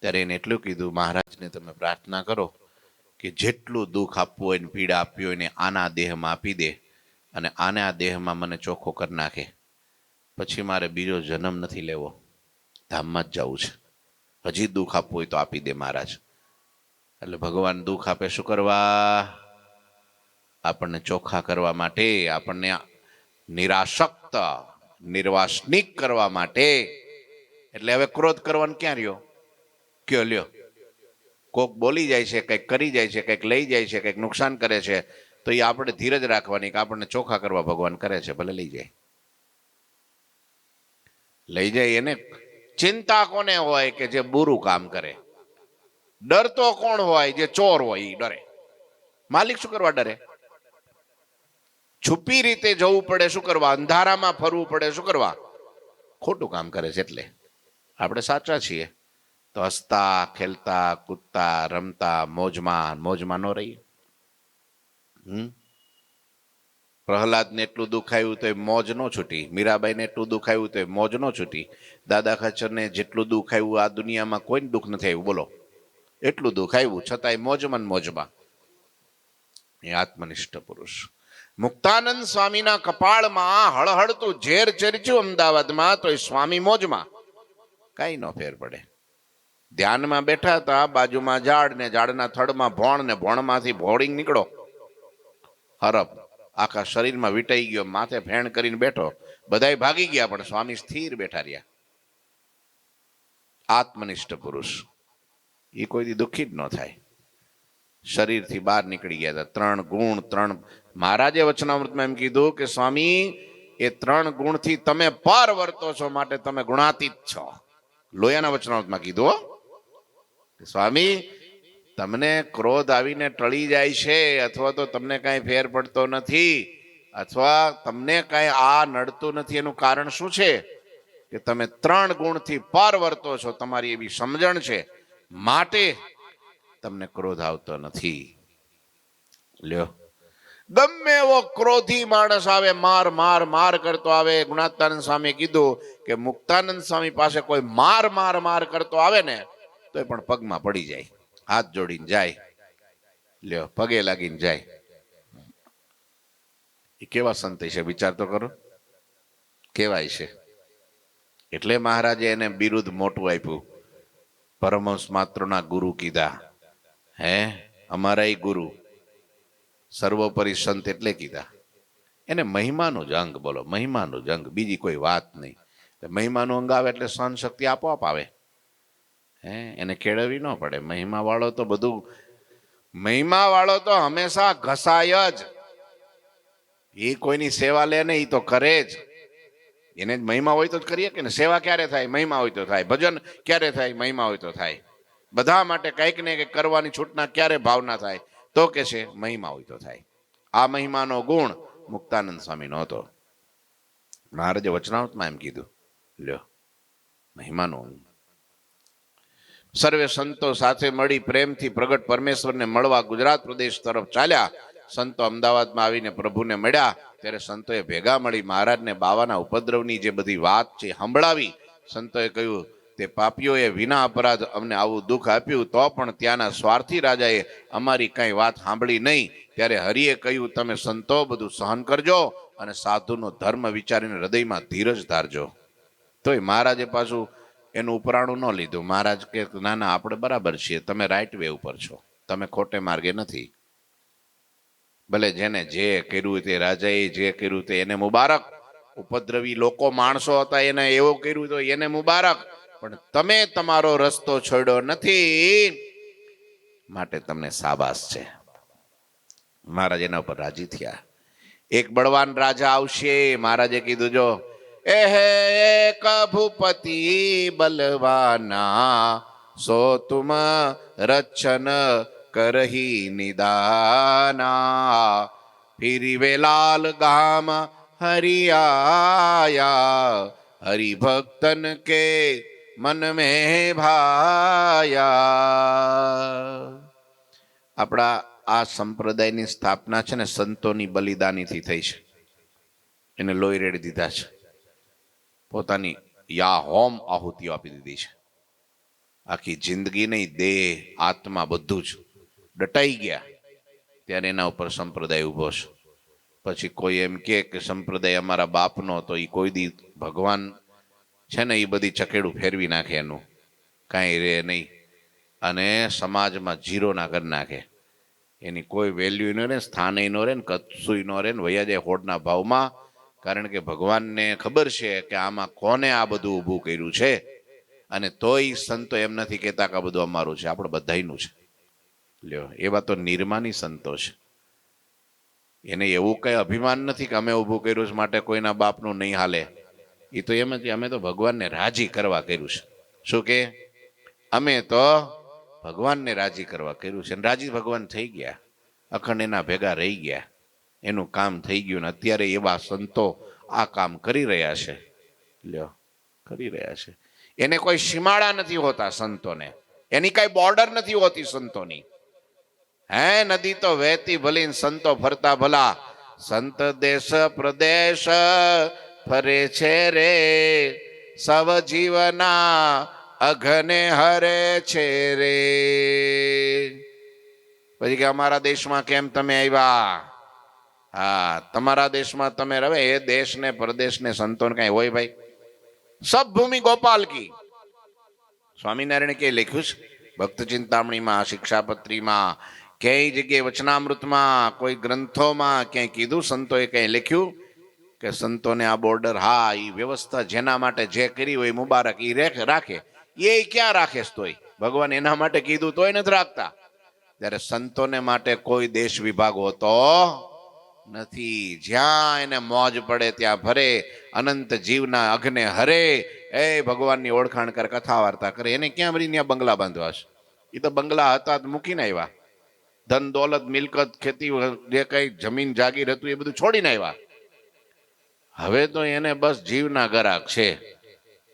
Speaker 1: ત્યારે એને એટલું કીધું, મહારાજને તમે પ્રાર્થના કરો કે જેટલું દુઃખ આપવું હોય ને પીડા આપવી હોય ને આના દેહમાં આપી દે, અને આના દેહમાં મને ચોખ્ખો કરી નાખે, પછી મારે બીજો જન્મ નથી લેવો, ધામમાં જ જવું છે. હજી દુઃખ આપવું હોય તો આપી દે મહારાજ. એટલે ભગવાન દુઃખ આપે શું કરવા? આપણને ચોખ્ખા કરવા માટે, આપણને નિરાસક્ત નિર્વાસનિક કરવા માટે. એટલે હવે ક્રોધ કરવાનું ક્યાં રહ્યો? કયો લ્યો, કોક બોલી જાય છે, કંઈક કરી જાય છે, કંઈક લઈ જાય છે, કંઈક નુકસાન કરે છે, તો એ આપણે ધીરજ રાખવાની કે આપણને ચોખ્ખા કરવા ભગવાન કરે છે, ભલે લઈ જાય. લઈ જાય એને ચિંતા કોને હોય કે જે બુરું કામ કરે? ડરતો કોણ હોય? જે ચોર હોય એ ડરે. માલિક શું કરવા ડરે? છુપી રીતે જવું પડે શું કરવા? અંધારામાં ફરવું પડે શું કરવા? ખોટું કામ કરે છે. એટલે આપણે સાચા છીએ તો હસતા ખેલતા કૂદતા રમતા મોજમાં ન રહી. પ્રહલાદને એટલું દુખાયું તો એ મોજ ન છૂટી, મીરાબાઈને એટલું દુખાયું તો એ મોજ ન છૂટી, દાદા ખાચરને જેટલું દુખાયું આ દુનિયામાં કોઈને દુઃખ નથી આવ્યું, બોલો એટલું દુખાયું છતાંય મોજમાં. એ આત્મનિષ્ઠ પુરુષ. મુક્તાનંદ સ્વામીના કપાળમાં હળહળતું ઝેર ચર્ચ્યું અમદાવાદમાં, તો એ સ્વામી મોજમાં, કઈ ન ફેર પડે. ધ્યાનમાં બેઠા હતા, બાજુમાં ઝાડ ને ઝાડના થડમાં ભોણ ને ભોણમાંથી ભોળીંગ નીકળો, હરપ આખા શરીરમાં વીંટાઈ ગયો, માથે ફેણ કરીને બેઠો, બધાય ભાગી ગયા પણ સ્વામી સ્થિર બેઠા રહ્યા. આત્મનિષ્ઠ પુરુષ એ કોઈ દુઃખી જ ન થાય. શરીરથી બહાર નીકળી ગયા હતા. 3 ગુણ. મહારાજે વચનામૃતમાં એમ કીધું કે સ્વામી એ 3 ગુણથી તમે પાર વર્તો છો, માટે તમે ગુણાતીત છો. લોયાના વચનામૃતમાં કીધું કે સ્વામી તમને ક્રોધ આવીને ટળી જાય છે, અથવા તો તમને કાંઈ ફેર પડતો નથી, અથવા તમને કાંઈ આ નડતું નથી, એનું કારણ શું છે? કે તમે 3 ગુણથી પાર વર્તો છો, તમારી એવી સમજણ છે, માટે તમને ક્રોધ આવતો નથી. લ્યો, ગમે એવો ક્રોધી માણસ આવે, માર કરતો આવે, ગુણાત્માનંદ સ્વામી કીધું કે મુક્તાનંદ સ્વામી પાસે કોઈ માર કરતો આવે ને તો પણ પગમાં પડી જાય, હાથ જોડીને જાય, લ્યો પગે લાગીને જાય. એ કેવા સંત છે વિચાર તો કરો, કેવાય છે. એટલે મહારાજે એને બિરુદ મોટું આપ્યું, પરમહંસ માત્રના ગુરુ કીધા. અમારા ગુરુ સર્વોપરી સંત એટલે કીધા. એને મહિમાનું જ અંગ, બોલો મહિમાનું જ અંગ, બીજી કોઈ વાત નહીં. મહિમાનું અંગ આવે એટલે સહન શક્તિ આપોઆપ આવે. એને કેળવવી ન પડે. મહિમા વાળો તો હંમેશા ઘસાય જ. એ કોઈની સેવા લે ને એ તો કરે જ. એને જ મહિમા હોય તો જ કરીએ કે ને. સેવા ક્યારે થાય? મહિમા હોય તો થાય. ભજન ક્યારે થાય? મહિમા હોય તો થાય. બધા માટે કંઈક ને કંઈક કરવાની છૂટના ક્યારે ભાવના થાય? તો કે છે મહિમા હોય તો થાય. આ મહિમાનો ગુણ મુક્તાનંદ સ્વામીનો હતો. મહારાજે વચનામૃતમાં એમ કીધું, લ્યો મહિમાનો. સર્વે સંતો સાથે મળી પ્રેમથી પ્રગટ પરમેશ્વરને મળવા ગુજરાત પ્રદેશ તરફ ચાલ્યા. સંતો અમદાવાદમાં આવીને પ્રભુને મળ્યા ત્યારે સંતોએ ભેગા મળી મહારાજને બાવાના ઉપદ્રવની જે બધી વાત છે સંભળાવી. સંતોએ કહ્યું, તે પાપીઓએ વિના અપરાધ અમને આવું દુઃખ આપ્યું, તો પણ ત્યાંના સ્વાર્થી રાજાએ અમારી કઈ વાત સાંભળી નહીં. ત્યારે હરિએ કહ્યું, તમે સંતો બધું સહન કરજો અને સાધુનો ધર્મ વિચારીને હૃદયમાં ધીરજ ધારજો. તોય મહારાજે પાછું એનું ઉપરાણું ન લીધું. મહારાજ કે ના આપણે બરાબર છીએ, તમે રાઈટ વે ઉપર છો, તમે ખોટે માર્ગે નથી. ભલે જેને જે કર્યું તે રાજાએ જે કર્યું તે એને મુબારક. ઉપદ્રવી લોકો માણસો હતા, એને એવું કર્યું તો એને મુબારક. પણ તમે તમારો રસ્તો છોડ્યો નથી, માટે તમને શાબાશ છે. મહારાજ એના ઉપર રાજી થયા. એક બળવાન રાજા આવશે, મહારાજે કીધું જો એક ભૂપતિ બલવાના, સો તુમ રચન કરહી નિદાના, ફિરી વેલાલ ગામ હરિયાયા, હરિભક્તન કે મન में ભાયા. આપણા આ સંપ્રદાયની સ્થાપના છે ને સંતોની બલિદાનીથી થઈ છે. એને લોહી રેડી દીધા છે, પોતાની યા હોમ આહુતિઓ આપી દીધી છે. આખી જિંદગી નહીં, દેહ આત્મા બધું જ ડટાઈ ગયા, ત્યારે એના ઉપર સંપ્રદાય ઊભો છે. પછી કોઈ એમ કે સંપ્રદાય અમારા બાપનો, તો એ કોઈ દી ભગવાન છે ને એ બધી ચકેડું ફેરવી નાખે, એનું કાંઈ રહે નહીં, અને સમાજમાં જીરો ના કરી નાખે. એની કોઈ વેલ્યુ ન રહે, સ્થાને ન રહે, ને કશું ન રહે, ને વૈયા જાય હોડના ભાવમાં. કારણ કે ભગવાનને ખબર છે કે આમાં કોને આ બધું ઊભું કર્યું છે, અને તોય સંતો એમ નથી કહેતા કે આ બધું અમારું છે, આપણે બધાયનું છે. લ્યો, એવા તો નિર્માની સંતો છે. એને એવું કઈ અભિમાન નથી કે અમે ઊભું કર્યું છે માટે કોઈના બાપનું નહીં હાલે. એ તો એમ જ, અમે તો ભગવાનને રાજી કરવા કર્યું છે. શું કે અમે તો ભગવાનને રાજી કરવા કર્યું છે. રાજી ભગવાન થઈ ગયા, અખંડ એના ભેગા રહી ગયા, એનું કામ થઈ ગયું. ને અત્યારે એવા સંતો આ કામ કરી રહ્યા છે. લ્યો, કરી રહ્યા છે. એને કોઈ સીમાડા નથી હોતા સંતોને, એની કઈ બોર્ડર નથી હોતી સંતોની. હે નદી તો વહેતી ભલી, સંતો ફરતા ભલા, સંત દેશ પ્રદેશ ફરે છે રે, સવ જીવના અઘને હરે છે રે. પછી કે અમારા દેશમાં કેમ તમે આવ્યા? હા, તમારા દેશમાં તમે રહે, એ દેશ ને પ્રદેશ ને સંતો કઈ હોય ભાઈ? સબ ભૂમિ ગોપાલ કી. સ્વામિનારાયણ કે લખ્યું છે ભક્ત ચિંતામણીમાં, શિક્ષાપત્રીમાં, ક્યાંય જગ્યાએ વચનામૃતમાં, કોઈ ગ્રંથોમાં ક્યાંય કીધું સંતોએ કઈ લખ્યું કે સંતોને આ બોર્ડર? હા, એ વ્યવસ્થા જેના માટે જે કરી હોય મુબારક એ રાખે. એ ક્યાં રાખે? તોય ભગવાન એના માટે કીધું તોય નથી રાખતા. ત્યારે સંતોને માટે કોઈ દેશ વિભાગ હોતો નથી. જ્યાં એને મોજ પડે ત્યાં ભરે, અનંત જીવના અઘને હરે. એ ભગવાનની ઓળખાણ કર, કથા વાર્તા કરે. એને ક્યાં વળી ત્યાં બંગલા બાંધવા છે? એ તો બંગલા હતા મૂકીને આવ્યા. ધન દોલત મિલકત ખેતી જે કઈ જમીન જાગીર હતું એ બધું છોડીને આવ્યા. હવે તો એને બસ જીવના ગરાક છે.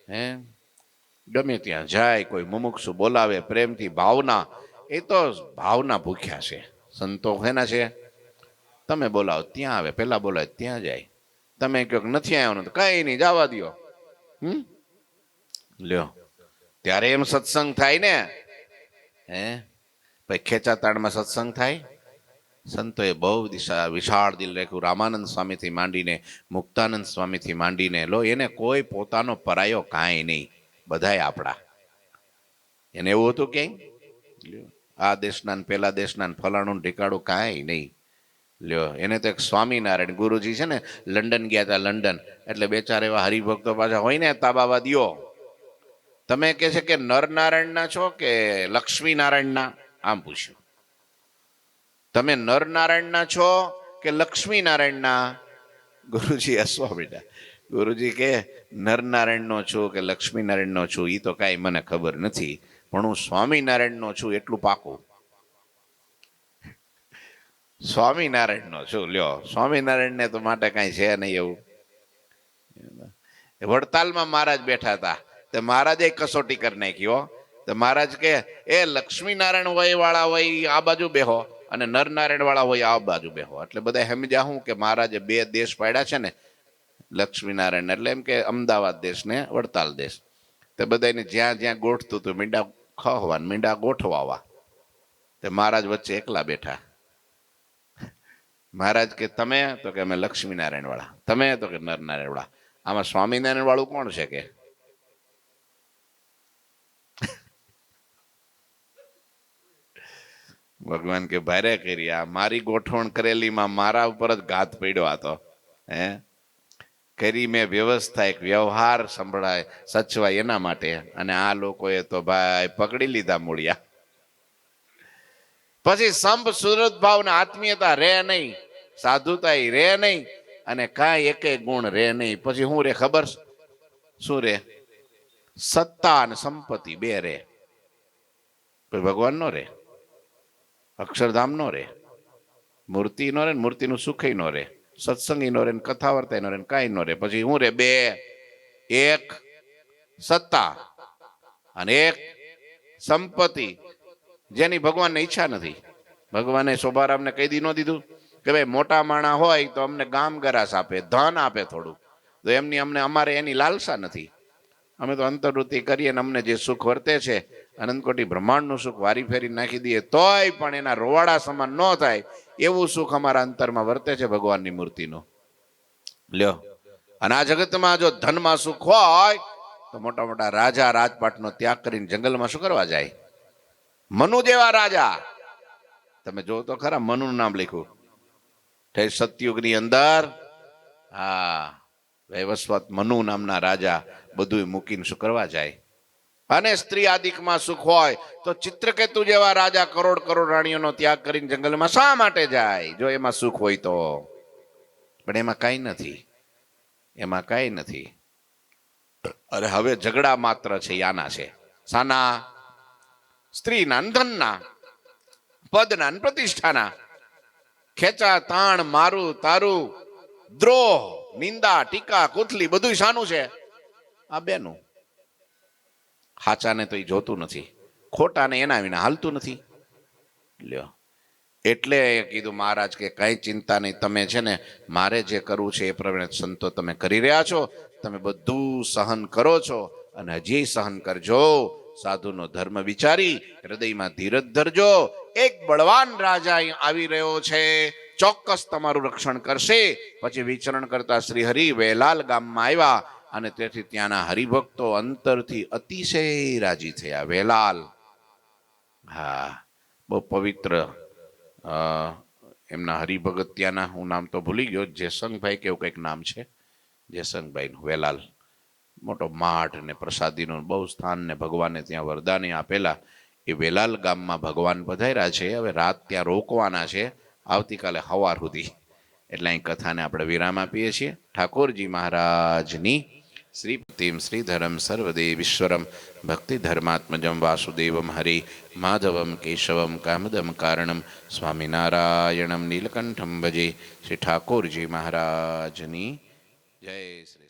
Speaker 1: હે, ગમે ત્યાં જાય, કોઈ મુમુક્ષુ બોલાવે પ્રેમથી, ભાવના, એ તો ભાવના ભૂખ્યા છે. સંતો એના છે, તમે બોલાવો ત્યાં આવે, પેલા બોલાવે ત્યાં જાય. તમે કહો નથી આવ્યો તો કઈ નહીં, જવા દો. લ્યો, ત્યારે એમ સત્સંગ થાય ને. હે, ભાઈ ખેંચાતાણમાં સત્સંગ થાય. સંતોએ બહુ વિશાળ દિલ રાખ્યું. રામાનંદ સ્વામીથી માંડીને, મુક્તાનંદ સ્વામીથી માંડીને, લો, એને કોઈ પોતાનો પરાયો કાંઈ નહીં, બધાય આપણા. એને એવું હતું ક્યાંય આ દેશના પેલા દેશના ફલાણું ઢીકાડું કાંઈ નહીં. લ્યો, એને તો એક સ્વામિનારાયણ ગુરુજી છે ને, લંડન ગયા હતા. લંડન એટલે બે ચાર એવા હરિભક્તો પાછા હોય ને તાબાવાદીઓ. તમે કે છે કે નરનારાયણના છો કે લક્ષ્મીનારાયણના? આમ પૂછ્યું, તમે નરનારાયણના છો કે લક્ષ્મીનારાયણના? ગુરુજી હસવા બેટા. ગુરુજી કે નરનારાયણનો છું કે લક્ષ્મીનારાયણનો છું એ તો કાંઈ મને ખબર નથી, પણ હું સ્વામિનારાયણનો છું એટલું પાકું. સ્વામિનારાયણનો છું. લ્યો, સ્વામિનારાયણને તો માટે કાંઈ છે નહીં એવું. વડતાલમાં મહારાજ બેઠા હતા, તો મહારાજે કસોટી કરી નાખી. તો મહારાજ કે એ લક્ષ્મીનારાયણ વય વાળા હોય આ બાજુ બેહો, અને નરનારાયણ વાળા હોય આ બાજુ બેહો. એટલે બધા સમજ્યા હું કે મહારાજે બે દેશ પાડ્યા છે ને, લક્ષ્મીનારાયણ એટલે એમ કે અમદાવાદ દેશ ને વડતાલ દેશ. તો બધાને જ્યાં જ્યાં ગોઠતું હતું મીંડા ખવા, મીંડા ગોઠવાવા. તે મહારાજ વચ્ચે એકલા બેઠા. મહારાજ કે તમે? તો કે અમે લક્ષ્મીનારાયણ વાળા. તમે? તો કે નરનારાયણ વાળા. આમાં સ્વામિનારાયણ વાળું કોણ છે કે? ભગવાન કે ભારે કરી, આ મારી ગોઠવણ કરેલીમાં મારા ઉપર જ ઘાત પડ્યો. આ તો હે કરી મેં વ્યવસ્થા, એક વ્યવહાર સંભળાય સચવાય એના માટે. અને આ લોકોએ તો ભાઈ પકડી લીધા મૂળિયા. પછી સંપ સુરત ભાવ ને આત્મીયતા રે નહીં, સાધુતા રે નહીં, અને કાંઈ એક ગુણ રે નહીં. પછી શું રે ખબર? શું રે? સત્તા અને સંપત્તિ બે રે. કોઈ ભગવાન નો રે, અક્ષરધામ નો રે, મૂર્તિ નો રે, મૂર્તિનું સુખ નો રે, સત્સંગી નો રે, કથા વર્તાય નો રે, કાંઈ નો રે. પછી શું રે? બે. એક સત્તા અને એક સંપત્તિ, જેની ભગવાનને ઈચ્છા નથી. ભગવાને શોભારામને કહી દી ન દીધું કે ભાઈ મોટા માણા હોય તો અમને ગામ ગરાસ આપે, ધન આપે થોડું, તો એમની અમારે એની લાલસા નથી. અમે તો અંતર્વૃત્તિ કરીએ ને અમને જે સુખ વર્તે છે અનંતકોટી બ્રહ્માંડનું સુખ વારી ફેરી નાખી દઈએ તોય પણ એના રોવાડા સમાન ન થાય એવું સુખ અમારા અંતરમાં વર્તે છે ભગવાનની મૂર્તિનું. લ્યો, અને આ જગતમાં જો ધનમાં સુખ હોય તો મોટા મોટા રાજા રાજપાટનો ત્યાગ કરીને જંગલમાં શું કરવા જાય? મનુ જેવા રાજા, તમે જો તો ખરા, મનુનું નામ લખ્યું સતયુગની અંદર. હા, વૈવસ્વત મનુ નામના રાજા બધું મૂકીને શું કરવા જાય? અને સ્ત્રી આદિકમાં સુખ હોય તો ચિત્રકેતુ જેવા રાજા કરોડ કરોડ રાણીઓનો ત્યાગ કરીને જંગલમાં શા માટે જાય? જો એમાં સુખ હોય તો. પણ એમાં કઈ નથી, એમાં કઈ નથી. અરે હવે ઝઘડા માત્ર છે યાના છે. સાના? સ્ત્રીના, ધનના, પદના, પ્રતિષ્ઠાના. ખેંચા તાણ, મારું તારું, દ્રોહ, નિંદા, ટીકા, કુથલી બધું શાનું છે? આ બેનું. હાચાને તો એ જોતું નથી, ખોટાને એના વિના હાલતું નથી. લ્યો, એટલે કીધું મહારાજ કે કઈ ચિંતા નહીં, તમે છે ને મારે જે કરવું છે એ પ્રમાણે સંતો તમે કરી રહ્યા છો, તમે બધું સહન કરો છો અને હજી સહન કરજો. સાધુનો ધર્મ વિચારી હૃદયમાં ધીરજ ધરજો. એક બળવાન રાજા આવી રહ્યો છે, ચોક્કસ તમારું રક્ષણ કરશે. પછી વિચરણ કરતા શ્રી હરિ વેલાલ ગામમાં આવ્યા અને તેથી ત્યાંના હરિભક્તો અંતરથી અતિશય રાજી થયા. વેલાલ, હા, બહુ પવિત્ર એમના હરિભગત ત્યાંના, હું નામ તો ભૂલી ગયો, જયસંગભાઈ કેવું કંઈક નામ છે, જયસંગભાઈનું. વેલાલ મોટો માઠ ને પ્રસાદીનું બહુ સ્થાન ને ભગવાને ત્યાં વરદાને આપેલા. એ વેલાલ ગામમાં ભગવાન પધાર્યા છે. હવે રાત ત્યાં રોકવાના છે, આવતીકાલે સવાર સુધી. એટલે અહીં કથાને આપણે વિરામ આપીએ છીએ. ઠાકોરજી મહારાજની શ્રીપતિમ શ્રીધરમ સર્વદેવીશ્વરમ ભક્તિ ધર્માત્મજમ વાસુદેવમ હરિ માધવમ કેશવમ કામદમ કારણમ સ્વામિનારાયણમ નીલકંઠમ ભજે. શ્રી ઠાકોરજી મહારાજની જય. શ્રી